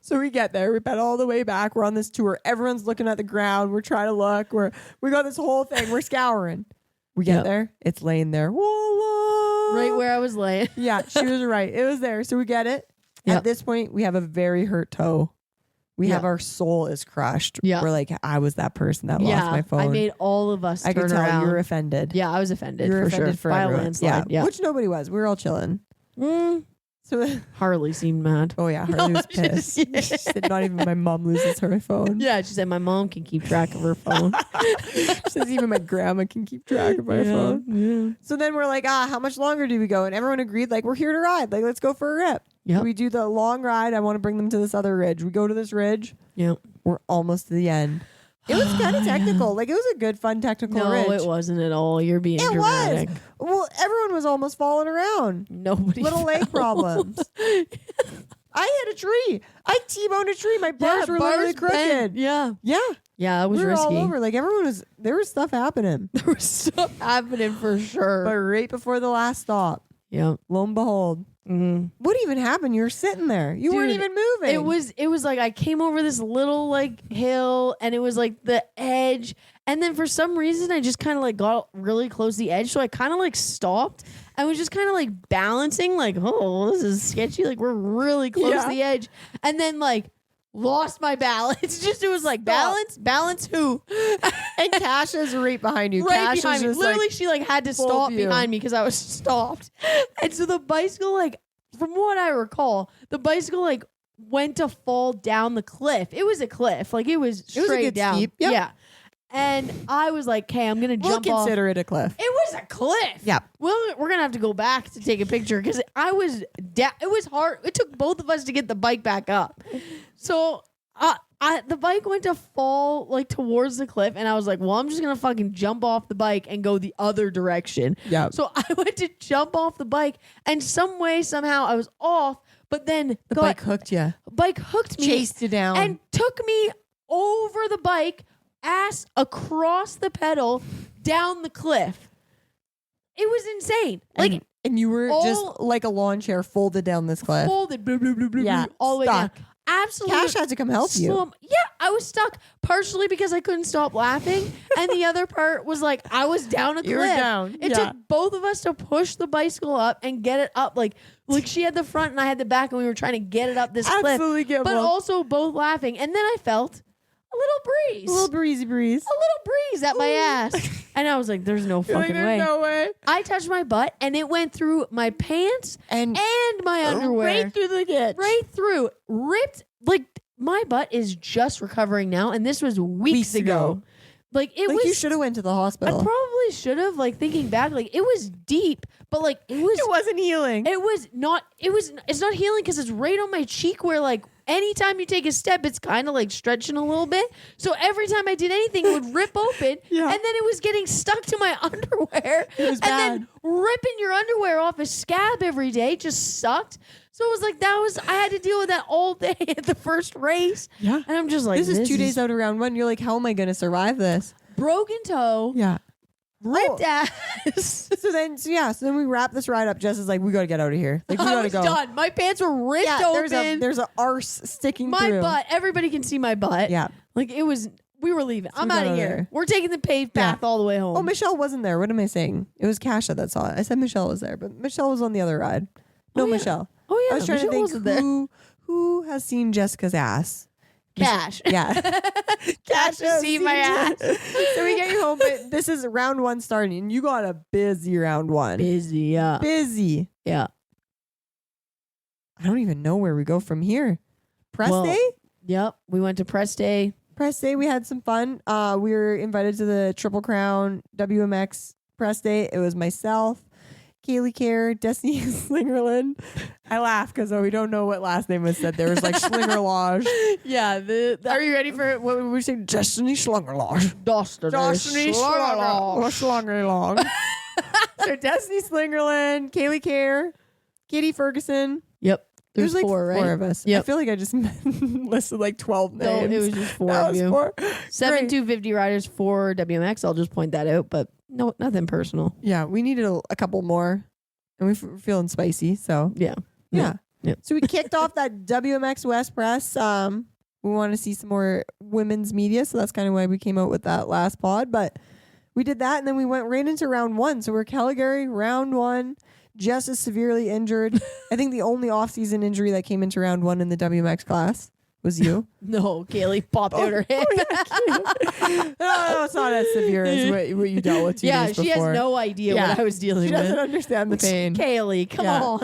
So we get there. We pedal all the way back. We're on this tour. Everyone's looking at the ground. We're trying to look. We got this whole thing. We're scouring. We get Yep. there. It's laying there. Voila! Right where I was laying. Yeah, she was right. It was there. So we get it. Yep. At this point, we have a very hurt toe. We have Yeah. our soul is crushed. Yeah. We're like, I was that person that Yeah. lost my phone. I made all of us I turn could tell around. you were offended. Yeah, I was offended You were for offended sure. for By a everyone. landslide. Yeah. Which nobody was. We were all chilling. Mm, So Harley seemed mad. oh yeah, Harley was pissed. She said not even my mom loses her phone. Yeah, she said my mom can keep track of her phone. She says even my grandma can keep track of my phone. Yeah. So then we're like, how much longer do we go? And everyone agreed, like, we're here to ride. Like, let's go for a rip. Yep. We do the long ride. I want to bring them to this other ridge. We go to this ridge. Yep. We're almost to the end. It was kind of technical. Like, it was a good, fun technical ridge. No, it wasn't at all. You're being dramatic. Was. Well, everyone was almost falling around. Nobody. Little leg problems. I hit a tree. I T-boned a tree. My bars were literally crooked. Bent. Yeah. Yeah. Yeah, it was we were risky. all over. Like, there was stuff happening. There was stuff happening for sure. But right before the last stop, yeah. lo and behold, what even happened? You were sitting there. You weren't even moving. It was like I came over this little like hill and it was like the edge. And then for some reason I just kind of like got really close to the edge. So I kind of like stopped and was just kind of like balancing like, oh, this is sketchy. Like we're really close to the edge. And then like lost my balance. Just it was like balance who? And Kasha's right behind you. Right Kasha's behind me. just Literally, like, she like had to stop behind me because I was stopped. And so the bicycle, like from what I recall, the bicycle like went to fall down the cliff. It was a cliff, like it was straight down. Steep. Yep. Yeah. And I was like, "Okay, I'm gonna jump off." We'll consider it a cliff. It was a cliff. Yep. We're gonna have to go back to take a picture because I was it was hard. It took both of us to get the bike back up. So the bike went to fall like towards the cliff, and I was like, "Well, I'm just gonna fucking jump off the bike and go the other direction." Yeah. So I went to jump off the bike, and some way somehow I was off. But then The bike hooked you. Bike hooked me, Chased you down. and took me over the bike, ass across the pedal, down the cliff. It was insane. Like and you were just like a lawn chair folded down this cliff. folded, blah, blah, blah, blah, Yeah, blah, all the way down. stuck. Absolutely. Cash had to come help you. Yeah, I was stuck partially because I couldn't stop laughing, and the other part was like I was down a cliff. You were down. It took both of us to push the bicycle up and get it up. Like she had the front and I had the back, and we were trying to get it up this Absolutely cliff. But also both laughing, and then I felt a little breeze, a little breezy breeze, a little breeze at my ass, and I was like, "There's no fucking way." No way. I touched my butt, and it went through my pants and my underwear, right through the ditch, right through, ripped. Like my butt is just recovering now, and this was weeks ago. Like it was. You should have went to the hospital. I probably should have. Like thinking back, like it was deep, but like it wasn't healing. It was not. It's not healing because it's right on my cheek where like. Anytime you take a step, it's kind of like stretching a little bit. So every time I did anything, it would rip open. And then it was getting stuck to my underwear. It was bad. And then ripping your underwear off a scab every day just sucked. So it was like I had to deal with that all day at the first race. Yeah. And I'm just like, this is 2 days out of round one. You're like, how am I going to survive this? Broken toe. Yeah. Ripped ass. So then we wrap this ride up. Jess is like, we got to get out of here. Like, we got to go. Done. My pants were ripped open. There's a arse sticking my through. butt. Everybody can see my butt. Yeah. Like it was, we were leaving. I'm out of here. There. We're taking the paved path all the way home. Oh, Michelle wasn't there. What am I saying? It was Kasha that saw it. I said Michelle was there, but Michelle was on the other ride. No, Michelle. Oh yeah. I was trying Michelle to think who has seen Jessica's ass. Cash. Yeah. Cash to see my ass. So we get you home, but this is round one starting, and you got a busy round one. Busy, yeah. Busy. Yeah. I don't even know where we go from here. Press day? Yep. We went to press day. Press day, we had some fun. We were invited to the Triple Crown WMX press day. It was myself, Kaylee Care, Destiny Slingerland. I laugh because we don't know what last name was said. There was like Schlingerlage. Yeah. Are you ready for it? What would we say? Destiny Schlingerlage. Destiny Schlingerlage. So Destiny Slingerland, Kaylee Care, Katie Ferguson. Yep. There's like four, right? Four of us. Yep. I feel like I just listed like 12 names. No, it was just four of you. 7 250 riders, 4 WMX. I'll just point that out, but no, nothing personal. Yeah, we needed a couple more, and we're feeling spicy. So yeah. So we kicked off that WMX West Press. We want to see some more women's media, so that's kind of why we came out with that last pod. But we did that, and then we went right into round one. So we're Calgary, round one. Jess is severely injured. I think the only off-season injury that came into round one in the WMX class. Was you? No, Kaylee popped out her hip. No, it's not as severe as what you dealt with 2 days before. She has no idea what I was dealing She with. doesn't understand the pain. Kaylee, come on.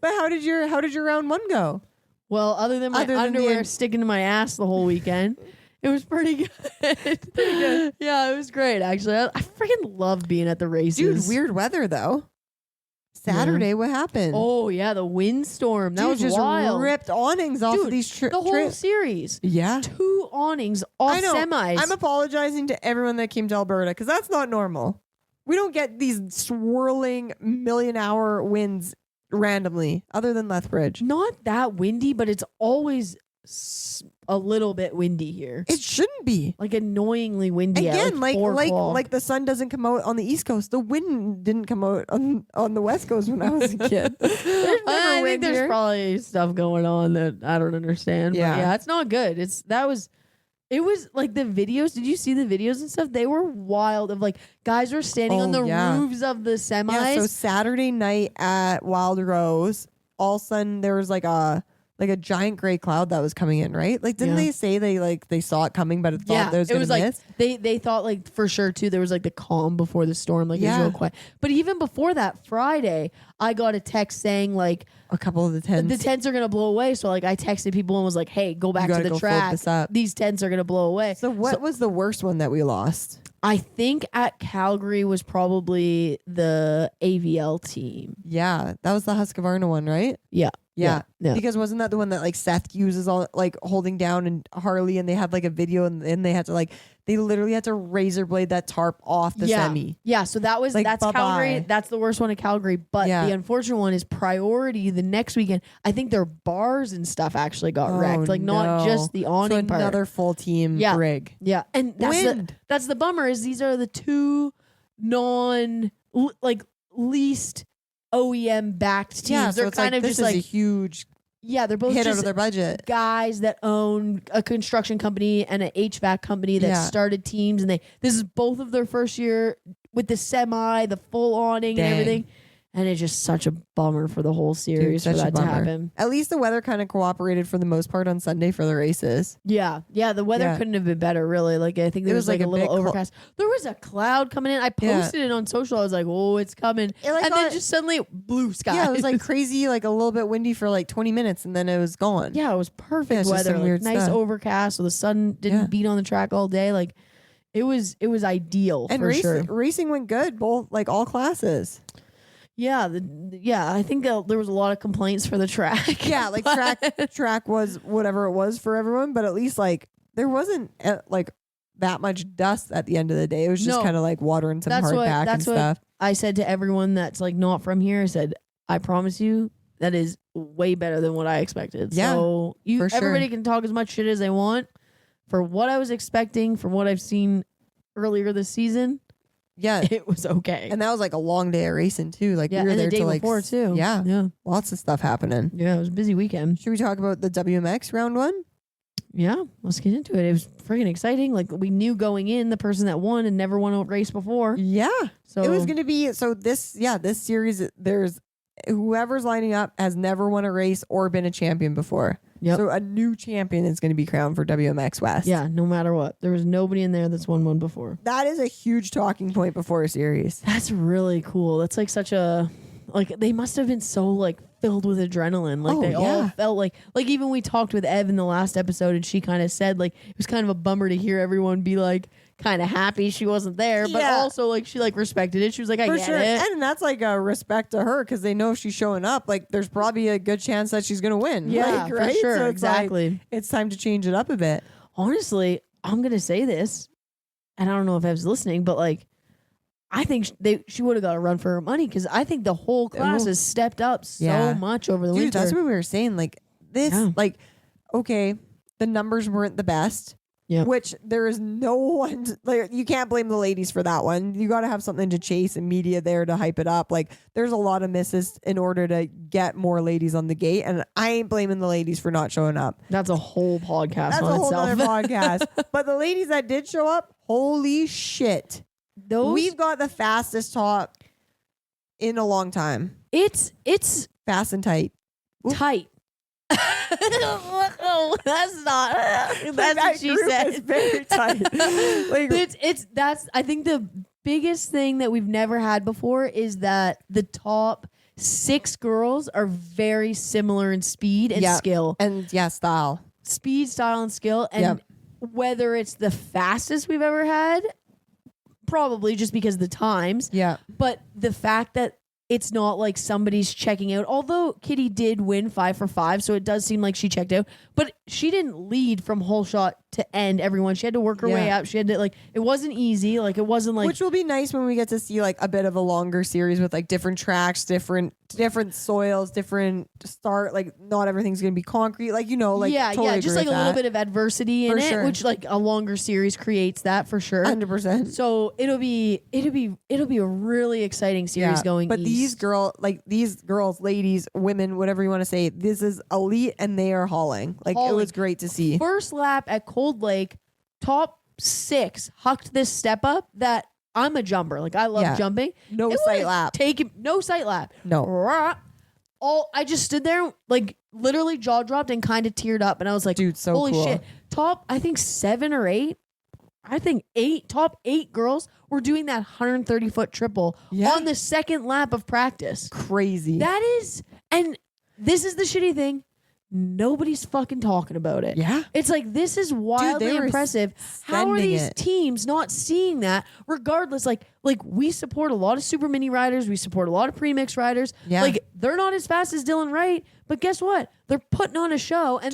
But how did your round 1 go? Well, other than my underwear sticking to my ass the whole weekend, it was pretty good. Pretty good. Yeah, it was great, actually. I freaking love being at the races. Dude, weird weather, though. Saturday, what happened? Oh, yeah, the windstorm. That was just wild. Ripped awnings off of these the whole series. Yeah. 2 awnings off semis. I'm apologizing to everyone that came to Alberta because that's not normal. We don't get these swirling million-hour winds randomly, other than Lethbridge. Not that windy, but it's always a little bit windy here. It shouldn't be. Like annoyingly windy. Again, at like the sun doesn't come out on the East Coast. The wind didn't come out on the West Coast when I was a kid. I think there's probably stuff going on that I don't understand. Yeah. But yeah, it's not good. It was like the videos. Did you see the videos and stuff? They were wild. Of like guys were standing on the roofs of the semis. Yeah, so Saturday night at Wild Rose, all of a sudden there was like a giant gray cloud that was coming in, right? Like, didn't they say they saw it coming, but it thought there was going to miss? They thought like for sure too. There was like the calm before the storm, like it was real quiet. But even before that Friday, I got a text saying like a couple of the tents are gonna blow away. So like I texted people and was like, hey, go back to the track. These tents are gonna blow away. So what was the worst one that we lost? I think at Calgary was probably the AVL team. Yeah, that was the Husqvarna one, right? Yeah. Because wasn't that the one that like Seth uses all like holding down and Harley, and they had like a video and they had to like they literally had to razor blade that tarp off the semi. Yeah, so that's Calgary. That's the worst one at Calgary. But the unfortunate one is Priority the next weekend. I think their bars and stuff actually got wrecked. Like not just the awning part. Another full team rig. Yeah. And that's the bummer is these are the 2 least OEM backed teams. Yeah, they're so kind of just like a huge they're both hit just out of their budget. Guys that own a construction company and an HVAC company that started teams, and this is both of their first year with the semi, the full awning and everything. And it's just such a bummer for the whole series for that to happen. At least the weather kind of cooperated for the most part on Sunday for the races. Yeah. The weather couldn't have been better, really. Like I think there was like a little overcast. There was a cloud coming in. I posted it on social. I was like, oh, it's coming. And then just suddenly blue sky. Yeah, it was like crazy, like a little bit windy for like 20 minutes and then it was gone. Yeah, it was perfect weather. Like, nice overcast, so the sun didn't beat on the track all day. Like it was ideal and for sure. Racing went good, both like all classes. Yeah, I think there was a lot of complaints for the track. Yeah, like track was whatever it was for everyone, but at least like there wasn't like that much dust at the end of the day. It was just kind of like water and some hardback and stuff. I said to everyone that's like not from here, I said, I promise you that is way better than what I expected. Yeah, so everybody can talk as much shit as they want. For what I was expecting, from what I've seen earlier this season, yeah, it was okay. And that was like a long day of racing too. Like we were there the day till before too. Yeah. Lots of stuff happening. Yeah, it was a busy weekend. Should we talk about the WMX round 1? Yeah, let's get into it. It was freaking exciting. Like we knew going in the person that won and never won a race before. Yeah. So it was going to be this series, there's whoever's lining up has never won a race or been a champion before. Yep. So a new champion is going to be crowned for WMX West. Yeah, no matter what. There was nobody in there that's won one before. That is a huge talking point before a series. That's really cool. That's like such a, like they must have been so like filled with adrenaline. Like all felt like even we talked with Ev in the last episode and she kind of said like it was kind of a bummer to hear everyone be like kind of happy she wasn't there, but also like she like respected it. She was like, I get it. And that's like a respect to her because they know if she's showing up, like there's probably a good chance that she's gonna win. Yeah, like, right? For sure. So exactly. It's time to change it up a bit. Honestly, I'm gonna say this, and I don't know if Ev's listening, but like I think she would have got a run for her money because I think the whole class has stepped up so much over the winter. That's what we were saying. Like this, like okay, the numbers weren't the best. Yeah. Which there is no one like you can't blame the ladies for that one. You got to have something to chase and media there to hype it up. Like there's a lot of misses in order to get more ladies on the gate, and I ain't blaming the ladies for not showing up. That's a whole podcast. That's a whole other podcast. But the ladies that did show up, holy shit! We've got the fastest top in a long time. It's fast and tight. Tight. Oh, that's not. That's what she said. It's very tight. Like, that's. I think the biggest thing that we've never had before is that the top 6 girls are very similar in speed and skill. And style. Speed, style, and skill. And whether it's the fastest we've ever had, probably just because of the times. Yeah. But the fact that it's not like somebody's checking out, although Kitty did win 5 for 5, so it does seem like she checked out, but she didn't lead from whole shot to end everyone. She had to work her way up. She had to, like, it wasn't easy. Like, it wasn't like, which will be nice when we get to see like a bit of a longer series with like different tracks, different soils, different start. Like, not everything's gonna be concrete. Like, like totally just like a little bit of adversity in it, which like a longer series creates that for sure. 100%. So it'll be a really exciting series going. But east. these girls, ladies, women, whatever you want to say, this is elite, and they are hauling. Like, it was great to see. First lap at Cold Lake, top 6 hucked this step up that I'm a jumper. Like, I love jumping. No sight lap. No sight lap. No. I just stood there, like, literally jaw dropped and kind of teared up, and I was like, dude, so holy cool. shit. Top, I think 7 or 8. I think top 8 girls were doing that 130-foot triple on the second lap of practice. Crazy. That is, and this is the shitty thing. Nobody's fucking talking about it. Yeah. It's like, this is wildly impressive. How are these teams not seeing that? Regardless, like we support a lot of super mini riders. We support a lot of premix riders. Yeah. Like, they're not as fast as Dylan Wright, but guess what? They're putting on a show, and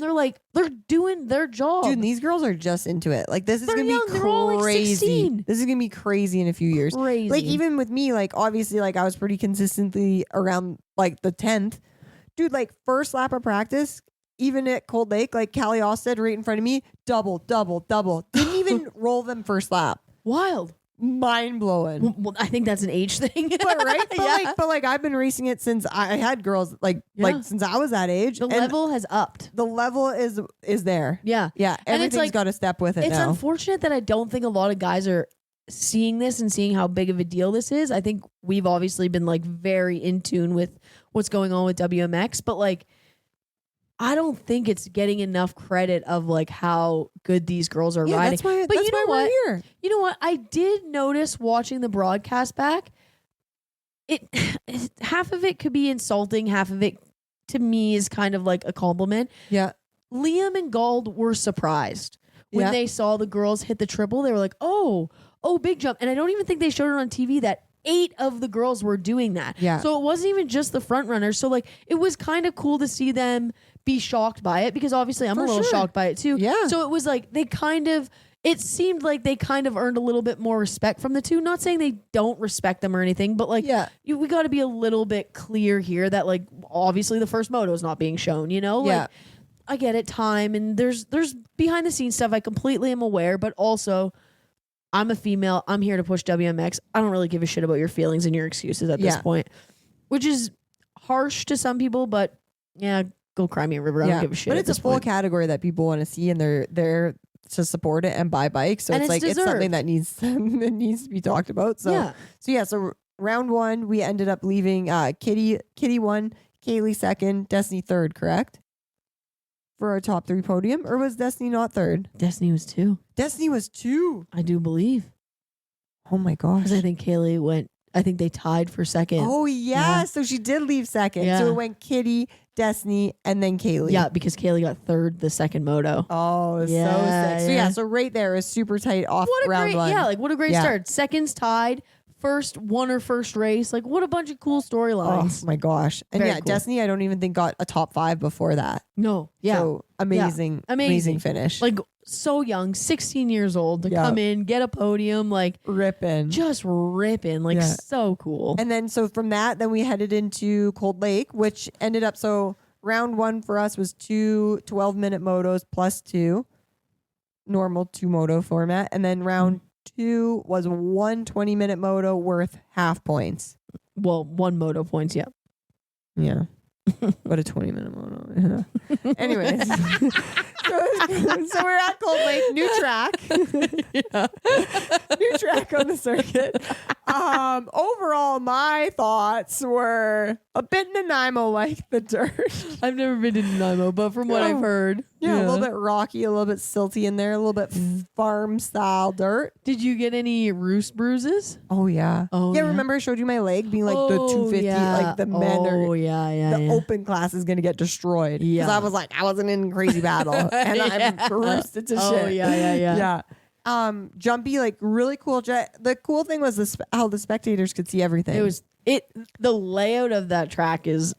they're doing their job. Dude, these girls are just into it. Like, this is going to be They're all, like, crazy. 16. This is going to be crazy in a few years. Crazy. Like, even with me, like, obviously, like, I was pretty consistently around, like, the 10th. Dude, like, first lap of practice, even at Cold Lake, like, Callie Osted right in front of me, double. Didn't even roll them first lap. Wild. Mind blowing. Well, I think that's an age thing. But right? But like I've been racing it since I had girls, like since I was that age. The level has upped. The level is there. Yeah. Yeah. And it's everything's like, got to step with it it's now. unfortunate that I don't think a lot of guys are seeing this and seeing how big of a deal this is. I think we've obviously been like very in tune with what's going on with WMX, but like, I don't think it's getting enough credit of like how good these girls are riding. That's why, but that's you know why what? we're here. You know what? I did notice watching the broadcast back. It half of it could be insulting, half of it to me is kind of like a compliment. Yeah. Liam and Gald were surprised when they saw the girls hit the triple. They were like, oh, big jump. And I don't even think they showed it on TV that 8 of the girls were doing that. Yeah. So it wasn't even just the front runners. So like, it was kind of cool to see them be shocked by it, because obviously I'm a little shocked by it too. Yeah. So it was like, it seemed like they kind of earned a little bit more respect from the two. Not saying they don't respect them or anything, but like, we got to be a little bit clear here that like, obviously the first moto is not being shown, Like, I get it, time, and there's behind the scenes stuff. I completely am aware, but also I'm a female. I'm here to push WMX. I don't really give a shit about your feelings and your excuses at this point, which is harsh to some people, but go cry me a river. I don't give a shit. But it's a full category that people want to see, and they're there to support it and buy bikes. So it's something that needs to be talked about. So so round 1, we ended up leaving Kitty 1, Kaylee 2nd, Destiny 3rd, correct? For our top 3 podium, or was Destiny not 3rd? Destiny was 2. Destiny was 2. I do believe. Oh my gosh. Because I think Kaylee went. I think they tied for 2nd. Oh yeah. So she did leave 2nd. Yeah. So it went Kitty, Destiny, and then Kaylee. Yeah, because Kaylee got 3rd the second moto. Oh, so sick. So right there is super tight off round 1. Yeah, like what a great start. Seconds tied. First won her first race. Like, what a bunch of cool storylines. Oh my gosh. And Very cool. Destiny, I don't even think got a top 5 before that. No. Yeah. So amazing finish. Like, so young, 16 years old to come in, get a podium, like ripping. Just ripping. Like, so cool. And then so from that, then we headed into Cold Lake, which ended up, so round 1 for us was 2 12-minute motos plus 2. Normal 2 moto format. And then round 2 was 1 20-minute moto worth half points. Well, 1 moto points, yeah. Yeah. But a 20-minute moto. Yeah. Anyways. so we're at Cold Lake, new track. New track on the circuit. Overall, my thoughts were a bit Nanaimo like the dirt. I've never been to Nanaimo, but from what I've heard, yeah, a little bit rocky, a little bit silty in there, a little bit farm style dirt. Did you get any roost bruises? Oh yeah. Oh yeah. Remember I showed you my leg being like the 250, like the men are. Oh yeah. The open class is gonna get destroyed. Because I was like, I wasn't in crazy battle, and I'm roosted to shit. Oh yeah. Jumpy, like really cool jet. The cool thing was how the spectators could see everything. The layout of that track is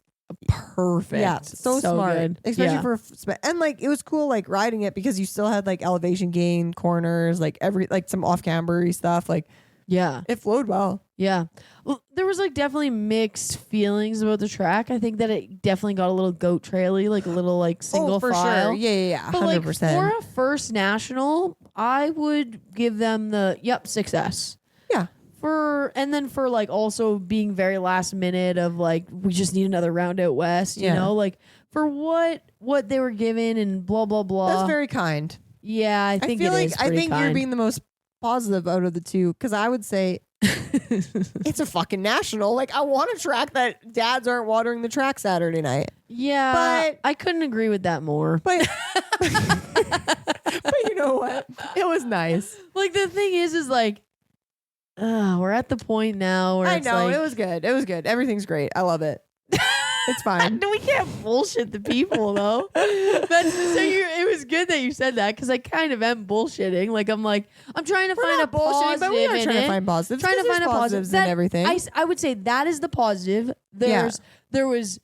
perfect. Yeah, so smart, good. Especially for and like it was cool like riding it because you still had like elevation gain corners, like some off cambery stuff. Like it flowed well. Yeah. Well, there was like definitely mixed feelings about the track. I think that it definitely got a little goat traily, like a little like single for file. sure. Yeah, 100%. But like for a first national, I would give them the 6S. Yeah. And then for like also being very last minute of like we just need another round out west, you know, like for what they were given and blah blah blah. That's very kind. Yeah, I think feel it like is pretty kind. You're being the most positive out of the two because I would say it's a fucking national. Like I want a track that dads aren't watering the track Saturday night. Yeah, but I couldn't agree with that more. But but you know what? It was nice. Like the thing is like. We're at the point now where I it's know like, it was good. It was good. Everything's great. I love it. It's fine. We can't bullshit the people though. It was good that you said that because I kind of am bullshitting. Like I'm trying to find a positive, but we are in trying it. to find positives. Trying to find a positives positive in everything. I would say that is the positive. There was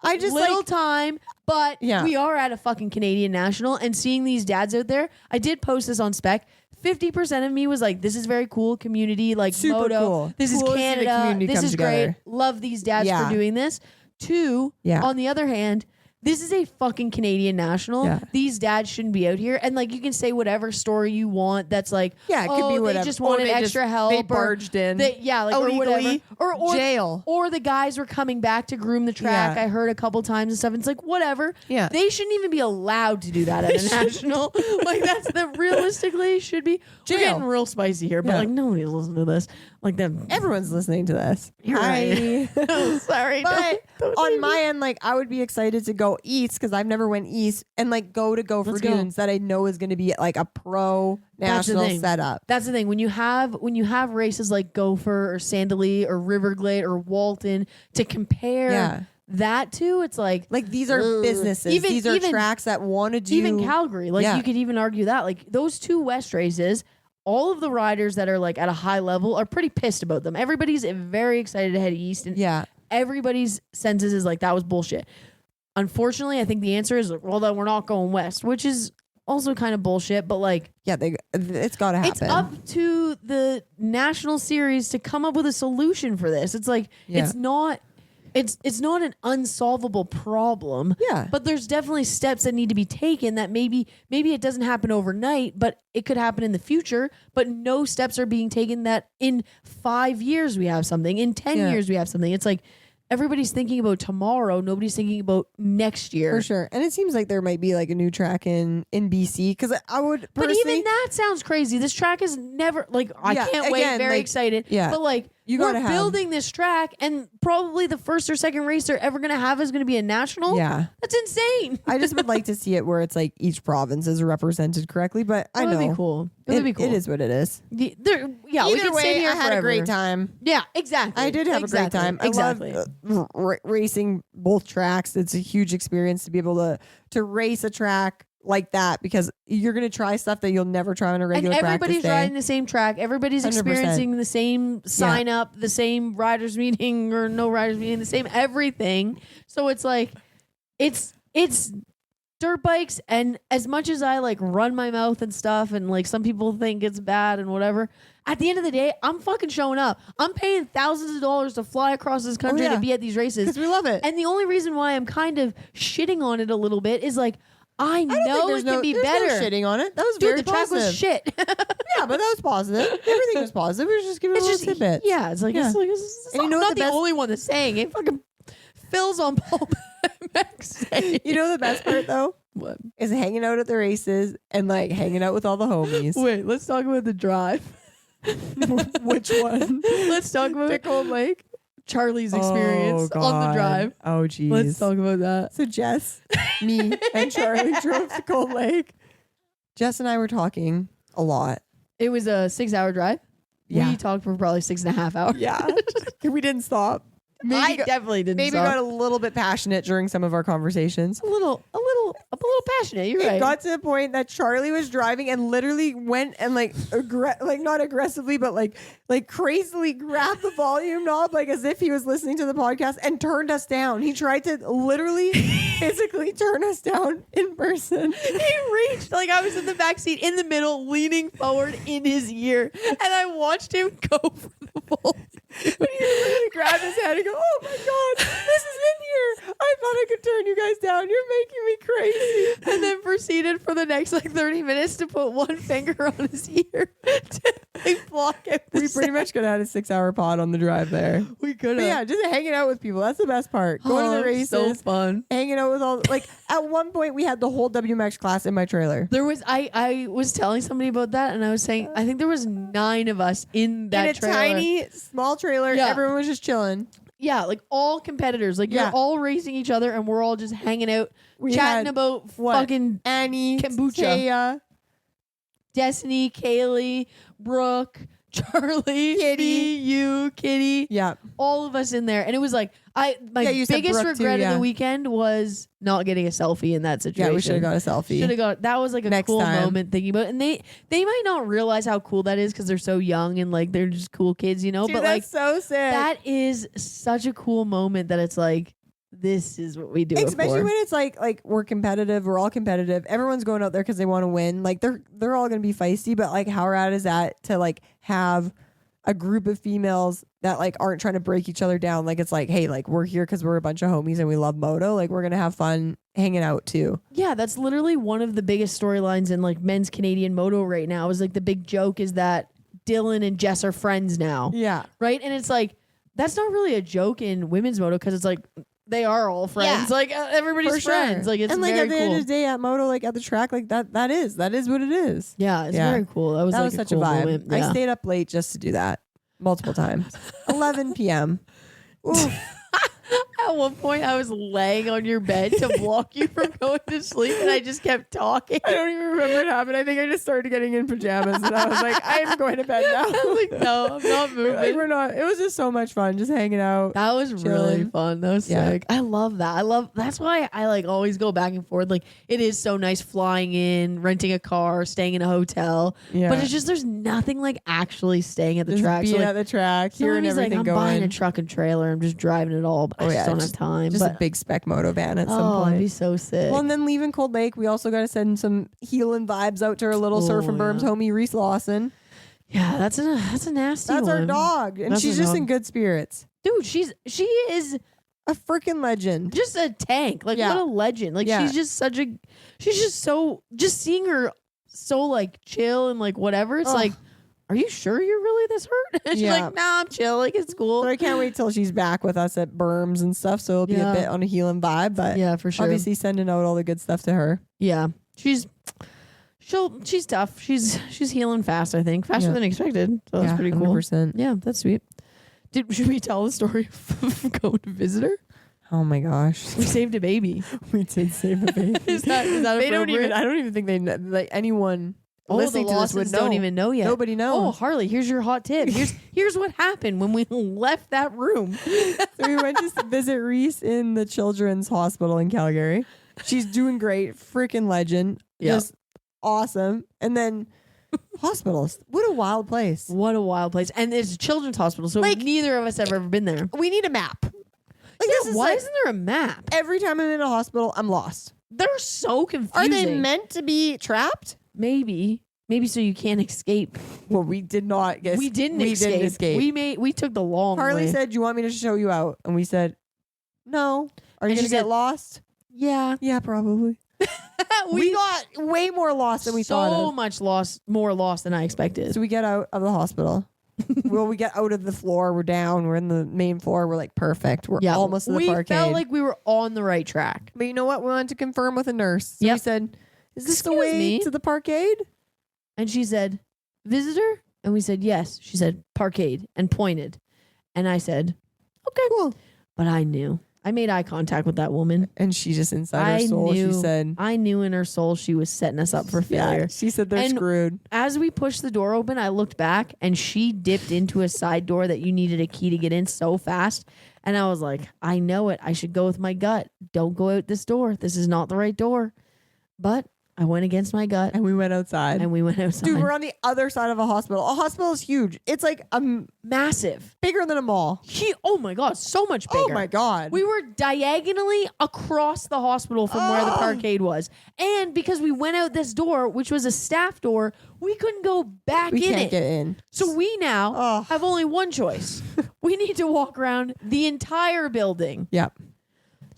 little time, but we are at a fucking Canadian national and seeing these dads out there. I did post this on Spec. 50% of me was like, this is very cool community, like super moto. Cool. This cool is Canada. This is together. great. Love these dads for doing this. 2, on the other hand, this is a fucking Canadian national. Yeah. These dads shouldn't be out here. And like you can say whatever story you want that's like, it could be whatever. They just wanted extra help. They barged in. Or whatever. Or jail. Or the guys were coming back to groom the track. I heard a couple times and stuff. And it's like, whatever. Yeah. They shouldn't even be allowed to do that at a national. Like that's realistically should be. Jail. We're getting real spicy here, but like nobody's listening to this. Like them. Everyone's listening to this. You're right. Sorry. But don't on my end, like I would be excited to go east because I've never went east and like go to Gopher Dunes that I know is going to be like a pro national setup. That's the thing. When you have races like Gopher or Sandalee or Riverglade or Walton to compare that to, it's like these are businesses. These are tracks that want to do. Even Calgary. Like you could even argue that. Like those 2 West races, all of the riders that are like at a high level are pretty pissed about them. Everybody's very excited to head east. And everybody's senses is like, that was bullshit. Unfortunately, I think the answer is, well, then we're not going west, which is also kind of bullshit. But like, it's got to happen. It's up to the national series to come up with a solution for this. It's like, it's not an unsolvable problem. Yeah. But there's definitely steps that need to be taken that maybe it doesn't happen overnight, but it could happen in the future. But no steps are being taken that in 5 years we have something. In 10 years we have something. It's like everybody's thinking about tomorrow. Nobody's thinking about next year. For sure. And it seems like there might be like a new track in BC because I would personally... But even that sounds crazy. This track is never... Like, I can't wait. Very excited. Yeah. But like... We're building this track, and probably the first or second race they're ever going to have is going to be a national. Yeah. That's insane. I just would like to see it where it's like each province is represented correctly, but I know. That would be cool. It is what it is. We Either can way, sit here I had a great time. Yeah, exactly. I did have a great time. Exactly. I love racing both tracks. It's a huge experience to be able to race a track like that because you're going to try stuff that you'll never try on a regular practice day. And everybody's riding the same track. Everybody's 100%. Experiencing the same sign up, the same riders meeting or no riders meeting, the same everything. So it's like, it's dirt bikes. And as much as I like run my mouth and stuff and like some people think it's bad and whatever, at the end of the day, I'm fucking showing up. I'm paying thousands of dollars to fly across this country to be at these races. Because we love it. And the only reaing why I'm kind of shitting on it a little bit is like, I know it can be better. No shitting on it. That was very the track positive. was shit. Yeah, but that was positive. Everything was positive. We were just giving it a little tidbit. Yeah, it's like, it's and you know not the only one that's saying it. Fucking Phil's on Paul Max. You know the best part though? What? Is hanging out at the races and like hanging out with all the homies. Wait, let's talk about the drive. Which one? Let's talk about To Cold Lake. Charlie's experience on the drive. Oh, geez. Let's talk about that. So Jess, me, and Charlie drove to Cold Lake. Jess and I were talking a lot. It was a 6-hour drive. Yeah. We talked for probably 6.5 hours. Yeah. We didn't stop. I definitely didn't Maybe stop. got a little bit passionate during some of our conversations. A little passionate. You're It right. got to the point that Charlie was driving and literally went and like not aggressively, but like crazily grabbed the volume knob, like as if he was listening to the podcast, and turned us down. He tried to literally physically turn us down in person. He reached, like I was in the back seat in the middle, leaning forward in his ear, and I watched him go for the ball. But he literally grabbed his head and go, "Oh my God, this is in here. I thought I could turn you guys down. You're making me crazy." And then proceeded for the next like 30 minutes to put one finger on his ear to like block out the We pretty much could have had a 6-hour pod on the drive there. We could But have. yeah, just hanging out with people. That's the best part. Going to the races. So fun. Hanging out with all, like, at one point we had the whole WMX class in my trailer. There was I was telling somebody about that, and I was saying I think there was 9 of us in that in a trailer. tiny, small trailer. Yeah. Everyone was just chilling. Yeah, like all competitors. Like Yeah. you're all racing each other, and we're all just hanging out, We chatting had, about what? fucking Annie, Kombucha. Taya, Destiny, Kaylee, Brooke, Charlie, Kitty. me, you, Kitty, yeah. all of us in there. And it was like my Yeah, you said biggest Brooke too, regret yeah. of the weekend was not getting a selfie in that situation. Yeah, we should have got a selfie. Should have got that was like a Next cool time. moment thinking about it. And they might not realize how cool that is because they're so young and like they're just cool kids, you know. Dude, but that's like so sick. that is such a cool moment that it's like this is what we do. Especially it for. when it's like we're competitive, we're all competitive. Everyone's going out there because they want to win. Like they're all gonna be feisty, but like how rad is that to like have a group of females that like aren't trying to break each other down? Like it's like, hey, like we're here because we're a bunch of homies and we love moto. Like we're gonna have fun hanging out too. Yeah, that's literally one of the biggest storylines in like men's Canadian moto right now. Is like the big joke is that Dylan and Jess are friends now. Yeah. Right? And it's like that's not really a joke in women's moto because it's like they are all friends. Yeah. Like everybody's For sure. friends. Like it's and like very at the cool. end of the day at moto, like at the track, like that is what it is. Yeah, it's Yeah. very cool. That was That like was such cool a vibe. moment. Yeah. I stayed up late just to do that multiple times. 11 p.m. Oof. At one point, I was laying on your bed to block you from going to sleep, and I just kept talking. I don't even remember what happened. I think I just started getting in pajamas and I was like, I am going to bed now. I was like, no, I'm not moving. Like, we're not. It was just so much fun just hanging out. That was really chilling. fun. That was Yeah. sick. I love that. That's why I like always go back and forth. Like it is so nice flying in, renting a car, staying in a hotel. Yeah. But it's just there's nothing like actually staying at the Just track. being So, like, at the track, some hearing of me's like everything I'm going. buying a truck and trailer. I'm just driving it all, but I Oh, just yeah, don't just- have time. just but, a big SpecMoto van at some oh, point. it'd be so sick. Well, and then leaving Cold Lake, we also got to send some healing vibes out to our little Oh, surf and berms yeah. homie Reese Lawson. yeah, that's a nasty That's one. our dog, and That's she's our just dog. in good spirits. Dude, she is A freaking legend. just a tank. Like Yeah. what a legend. Like Yeah. she's just seeing her so like chill and like whatever. It's Ugh. like, are you sure you're really this hurt? And she's Yeah. like, nah, I'm chill. Like it's cool. So I can't wait till she's back with us at Berms and stuff. So it'll be Yeah. a bit on a healing vibe, but Yeah, for sure. obviously sending out all the good stuff to her. Yeah. She's tough. She's healing fast, I think. Faster Yeah. than expected. So that's pretty cool. 100%. Yeah, that's sweet. Should we tell the story of going to visit her? Oh my gosh, We saved a baby. we did save a baby. Is that They don't appropriate? even. I don't even think they know, like anyone Oh, the listening to this would Lawsons know. don't even know yet. Nobody Oh, knows. Harley, here's your hot tip. Here's what happened when we left that room. So we went to visit Reese in the Children's Hospital in Calgary. She's doing great, freaking legend, Yeah. just awesome. And then hospitals, what a wild place. What a wild place. And it's a children's hospital, so Like- neither of us have ever been there. We need a map. Like this is Why like, isn't there a map? every time I'm in a hospital, I'm lost. They're so confusing. Are they meant to be trapped? Maybe so you can't escape. Well, we did not get. We didn't escape. We took the long Harley way. said, "Do you want me to show you out?" And we said, "No." Are you And gonna she get said- lost? Yeah. Yeah, probably. We got way more lost than we thought so of. much more lost than I expected. So we get out of the hospital. Well, we get out of the floor. We're down. We're in the main floor. We're like perfect. We're almost to the we parkade. felt like we were on the right track. But you know what? We wanted to confirm with a nurse. So we Yep. said, "Is this the Excuse way me? to the parkade?" And she said, "Visitor?" And we said, yes. She said, parkade, and pointed. And I said, okay, cool. But I knew. I made eye contact with that woman. And she just inside her soul, she said. I knew in her soul she was setting us up for failure. Yeah, she said they're screwed. As we pushed the door open, I looked back and she dipped into a side door that you needed a key to get in so fast. And I was like, I know it. I should go with my gut. Don't go out this door. This is not the right door. But I went against my gut. And we went outside. Dude, we're on the other side of a hospital. A hospital is huge. It's like massive. Bigger than a mall. Oh my God, so much bigger. Oh my God. We were diagonally across the hospital from where the parkade was. And because we went out this door, which was a staff door, we couldn't go back in it. We can't get in. So we now have only one choice. We need to walk around the entire building. Yep.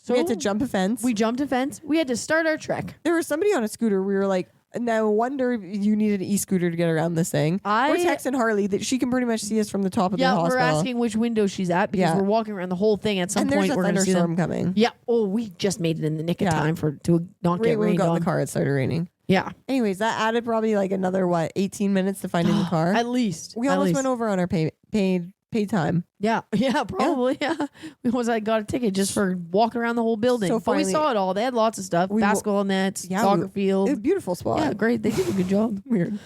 So we had to jump a fence. We jumped a fence. We had to start our trek. There was somebody on a scooter. We were like, no wonder you needed an e-scooter to get around this thing. We're texting Harley that she can pretty much see us from the top of the hospital. Yeah, we're asking which window she's at because we're walking around the whole thing. At some point, we're going to see them coming. Yeah. Oh, we just made it in the nick of time to not get rained on. When we got in the car, it started raining. Yeah. Anyways, that added probably like another 18 minutes to finding the car. At least. We almost went over on our paid time. Yeah, probably. Yeah, we got a ticket just for walking around the whole building. So finally, we saw it all. They had lots of stuff: basketball nets, soccer field. It was a beautiful spot. Yeah, great. They did a good job. Weird.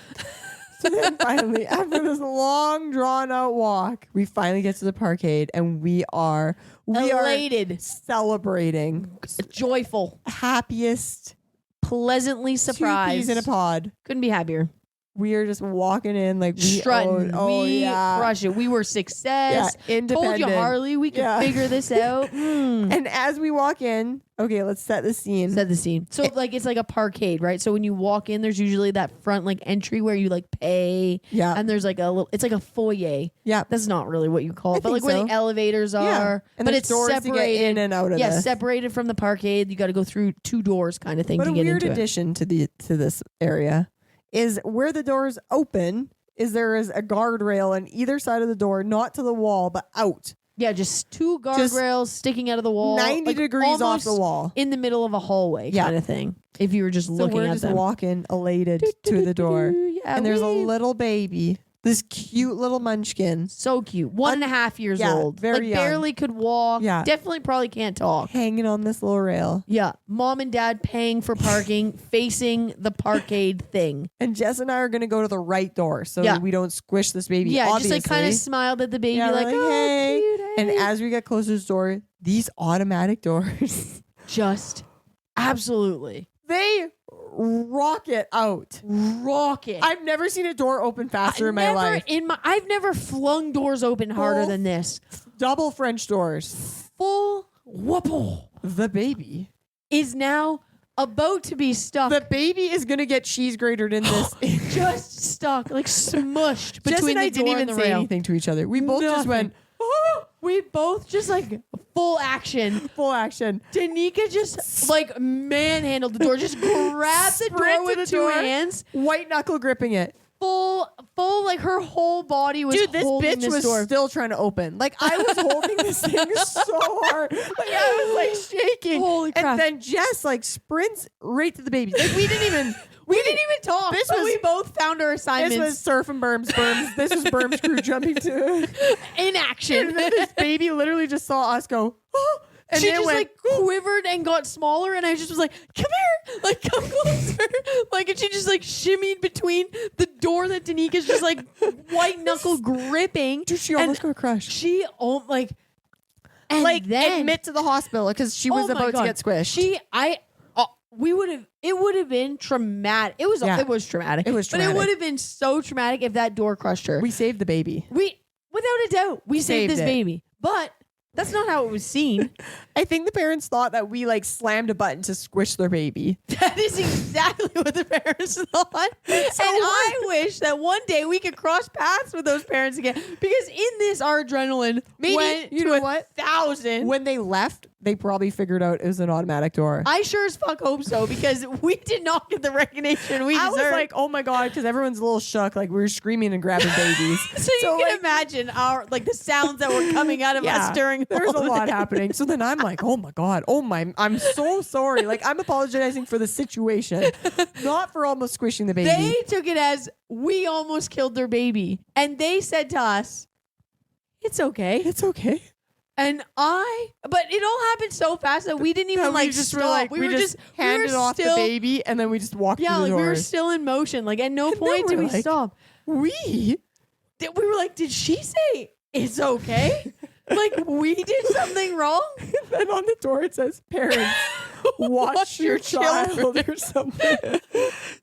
So then finally, after this long, drawn out walk, we finally get to the parkade, and we are elated, celebrating, joyful, happiest, pleasantly surprised. 2 peas in a pod. Couldn't be happier. We are just walking in like we strutting. We crush it. We were success. Yeah, independent. Told you, Harley, we could figure this out. And as we walk in, okay, let's set the scene. So it's like a parkade, right? So when you walk in, there's usually that front entry where you pay. Yeah. And there's it's like a foyer. Yeah. That's not really what you call it, but where the elevators are. Yeah. And but it's doors separated to get in and out of this. Separated from the parkade. You got to go through 2 doors kind of thing to get into it. But a weird addition to this area is where the doors open there is a guardrail on either side of the door, not to the wall, but out. Yeah, just 2 guardrails sticking out of the wall. 90 degrees off the wall. In the middle of a hallway kind of thing. If you were just looking at them. So we're just walking elated to the door. Yeah, and there's a little baby. This cute little munchkin. So cute. 1.5 years old. Very young. Barely could walk. Yeah. Definitely probably can't talk. Hanging on this little rail. Yeah. Mom and dad paying for parking, facing the parkade thing. And Jess and I are going to go to the right door so we don't squish this baby. Yeah, obviously. just kind of smiled at the baby hey. Cute, hey. And as we get closer to the door, these automatic doors. Just absolutely. They rocket out. Rocket. I've never seen a door open faster in my life. I've never flung doors open harder than this. Double French doors. Full whoople. The baby is now about to be stuck. The baby is going to get cheese grated in this. Just stuck, smushed between Jess and I the door didn't and even the say rail. anything to each other. We both just went, we both just full action. Full action. Danika just manhandled the door, just grabbed the door with 2 hands. White knuckle gripping it. Full her whole body was this holding bitch was door. still trying to open. I was holding this thing so hard. I was shaking. Holy crap. And then Jess sprints right to the baby. We didn't even talk. We both found our assignments. This was surf and Berms. This was Berms crew jumping to in action. And then this baby literally just saw us go, oh. And she just quivered and got smaller, and I just was like, come here, come closer. And she just shimmied between the door that Danika's just white knuckle gripping. Dude, she almost got crushed. She then admit to the hospital because she was about to get squished. It would have been traumatic. It was traumatic. It was traumatic. But it would have been so traumatic if that door crushed her. We saved the baby. Without a doubt, we saved this baby. But that's not how it was seen. I think the parents thought that we slammed a button to squish their baby. That is exactly what the parents thought. I wish that one day we could cross paths with those parents again. Because in this, our adrenaline went to 1,000. When they left, they probably figured out it was an automatic door. I sure as fuck hope so, because we did not get the recognition we deserved. I was like, oh my God, because everyone's a little shook. Like we were screaming and grabbing babies. so you can imagine our the sounds that were coming out of us during. There's a lot happening. So then I'm like, oh my God, I'm so sorry. Like I'm apologizing for the situation, not for almost squishing the baby. They took it as we almost killed their baby, and they said to us, "It's okay, it's okay." But it all happened so fast that we didn't even stop. We just handed off the baby and then we just walked through the doors. We were still in motion. Like at no point did we stop. We were like, did she say it's okay? Like we did something wrong? And on the door it says, "Parents, watch your child," or something.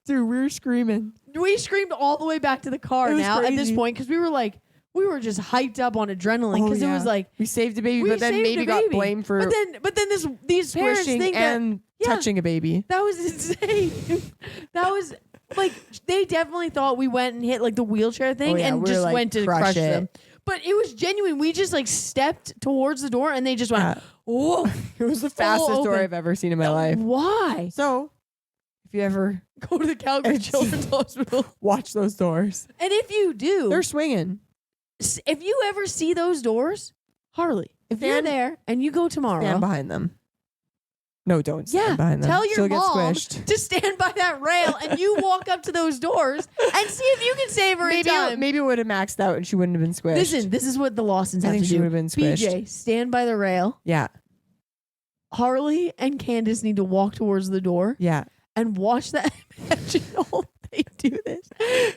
Dude, we were screaming. We screamed all the way back to the car now at this point, because we were just hyped up on adrenaline, because it was like we saved a baby, but then maybe got blamed for. But then these parents think and touching a baby. That was insane. That was like they definitely thought we went and hit like the wheelchair thing and just went to crush them. But it was genuine. We just like stepped towards the door and they just went, whoa. It was the fastest door I've ever seen in my life. Why? So if you ever go to the Calgary Children's Hospital, watch those doors. And if you do, they're swinging. If you ever see those doors, Harley, if you're there and you go tomorrow, stand behind them. No, don't stand behind them. Tell your She'll mom get squished. to stand by that rail and you walk up to those doors and see if you can save her in time. Maybe it would have maxed out and she wouldn't have been squished. Listen, this is what the Lawsons have to do. She would have been squished. BJ, stand by the rail. Yeah. Harley and Candace need to walk towards the door. Yeah. And watch that. Imagine all they do this.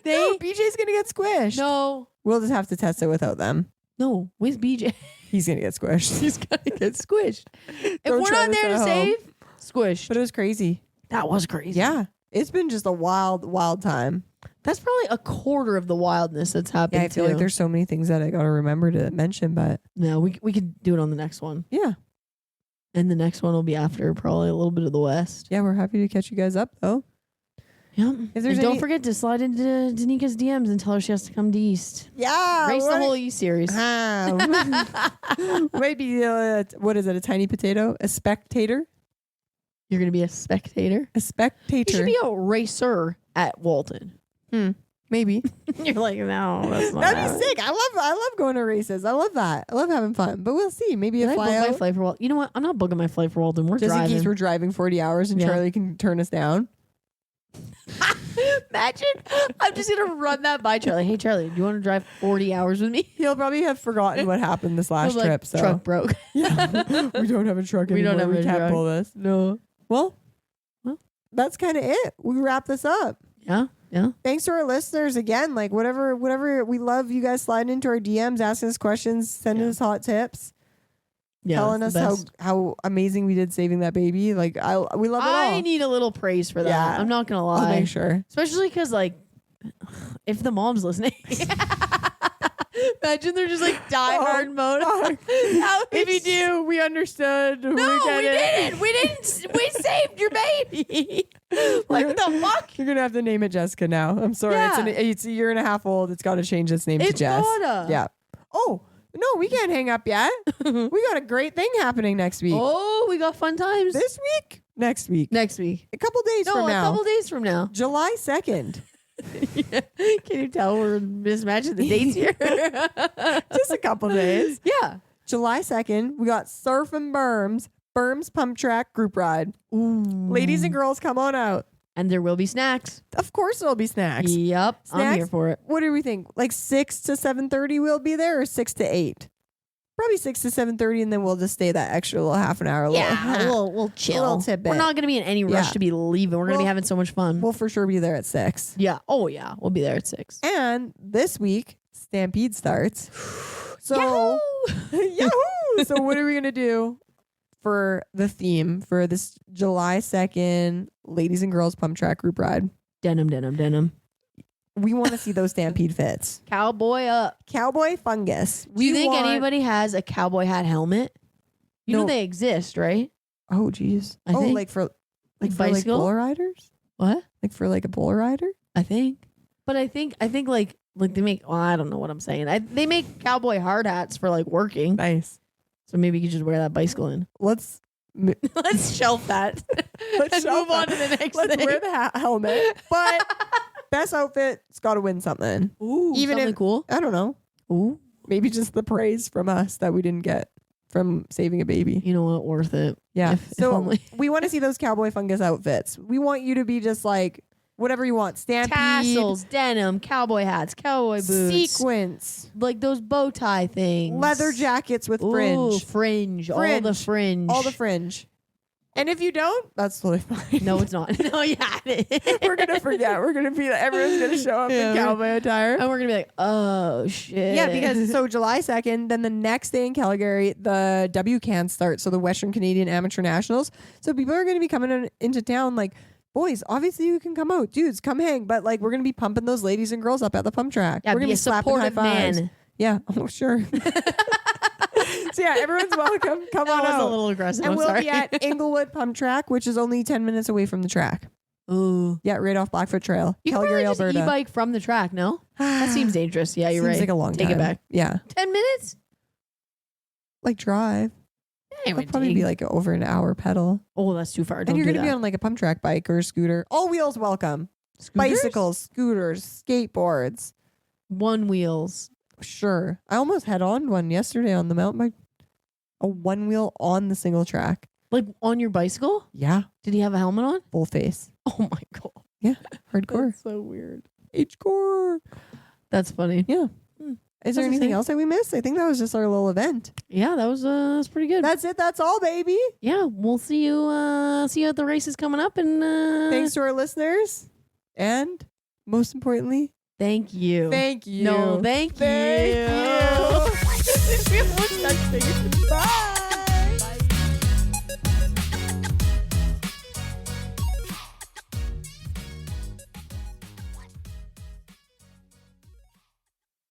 No, BJ's going to get squished. No. We'll just have to test it without them. No, with BJ. He's going to get squished. He's going to get squished. If we're not there to save, squished. But it was crazy. That was crazy. Yeah. It's been just a wild, wild time. That's probably a quarter of the wildness that's happened. Yeah, I feel like there's so many things that I got to remember to mention, but. No, we could do it on the next one. Yeah. And the next one will be after probably a little bit of the West. Yeah, we're happy to catch you guys up, though. Yep. And don't forget to slide into Danika's DMs and tell her she has to come to East. Yeah. Race the whole East series. Maybe, what is it, a tiny potato? A spectator? You're going to be a spectator? A spectator. You should be a racer at Walton. Maybe. You're like, no, that's not that'd be sick. I love going to races. I love that. I love having fun. But we'll see. Maybe a fly out. My flight for Walton. You know what? I'm not booking my flight for Walton. We're just driving. in case we're driving 40 hours and Charlie can turn us down. Imagine I'm just gonna run that by Charlie. Hey Charlie, do you want to drive 40 hours with me? He'll probably have forgotten what happened this last trip. So truck broke. Yeah, we don't have a truck anymore. We can't pull this. No. Well, that's kind of it. We wrap this up. Yeah. Thanks to our listeners again. Like whatever, we love you guys sliding into our DMs, asking us questions, sending us hot tips. Yeah, telling us how amazing we did saving that baby. Like we love it all. I need a little praise for that. Yeah. I'm not gonna lie. I'll make sure. Especially because like if the mom's listening. Imagine they're just like diehard mode. If you do, we understood. No, we didn't. We saved your baby. Like what the fuck? You're gonna have to name it Jessica now. I'm sorry. Yeah. It's a year and a half old. It's got to change its name to Jess. Yeah. Oh. No, we can't hang up yet. We got a great thing happening next week. Oh, we got fun times. This week? Next week. A couple days from now. A couple days from now. July 2nd. Yeah. Can you tell we're mismatching the dates here? Just a couple days. Yeah. July 2nd, we got Surf and Berms Pump Track Group Ride. Ooh. Ladies and girls, come on out. And there will be snacks. Of course there'll be snacks. Yep. I'm here for it. What do we think? Like 6 to 7:30 we'll be there, or 6 to 8? Probably 6 to 7:30, and then we'll just stay that extra little half an hour. We'll chill. A little tidbit. We're not going to be in any rush to be leaving. We're going to be having so much fun. We'll for sure be there at 6. Yeah. Oh, yeah. We'll be there at 6. And this week, Stampede starts. So, Yahoo! So what are we going to do for the theme for this July 2nd Ladies and Girls Pump Track Group Ride? Denim. We want to see those Stampede fits. Cowboy up. Cowboy fungus. Do you think anybody has a cowboy hat helmet? You know they exist, right? Oh, geez. I think. like for bicycle? bull riders? What? Like for like a bull rider? I think. But I think like they make, I don't know what I'm saying. They make cowboy hard hats for like working. Nice. So maybe you could just wear that bicycle in. Let's shelf that. Let's move on to the next Let's thing. wear the helmet. But best outfit's got to win something. Ooh, Even something if cool. I don't know. Ooh, Maybe just the praise from us that we didn't get from saving a baby. you know what? Worth it. Yeah. If So only. we want to see those cowboy fungus outfits. We want you to be just like whatever you want. Stampede, Tassels, denim, cowboy hats, cowboy boots, sequins, like those bow tie things, leather jackets with Ooh, fringe. fringe, all the fringe, All the fringe. And if you don't, that's totally fine. No, it's not. No, you had it. We're gonna forget. We're gonna be. Everyone's gonna show up in cowboy attire. And we're gonna be like, oh shit. Yeah, because so July 2nd, then the next day in Calgary, the WCAN starts, so the Western Canadian Amateur Nationals. So people are going to be coming into town like, boys, obviously you can come out. Dudes, come hang. But like, we're going to be pumping those ladies and girls up at the pump track. Yeah, we're going be to a be slapping high supportive fives. man. Yeah, oh, sure. So yeah, everyone's welcome. Come That on was out. a little aggressive. And I'm we'll sorry. be at Inglewood Pump Track, which is only 10 minutes away from the track. Ooh. Yeah, right off Blackfoot Trail, You Calgary, can probably Alberta. just e-bike from the track, no? That seems dangerous. Yeah, you're Seems right. like a long Take time. it back. Yeah. 10 minutes? Like drive. It'll probably be like over an hour pedal. Oh, that's too far. Don't And you're do going to be that. on like a pump track bike or scooter. All wheels welcome. Scooters? Bicycles, scooters, skateboards. One wheels. Sure. I almost had on one yesterday on the mountain bike. A one wheel on the single track. Like on your bicycle? Yeah. Did he have a helmet on? Full face. Oh my God. Yeah. Hardcore. That's so weird. H-core. That's funny. Yeah. Is there That's anything insane. else that we missed? I think that was just our little event. Yeah, that's pretty good. That's it. That's all, baby. Yeah, we'll see you at the races coming up, and Thanks to our listeners. And most importantly, thank you. thank you. No, thank you. Thank you.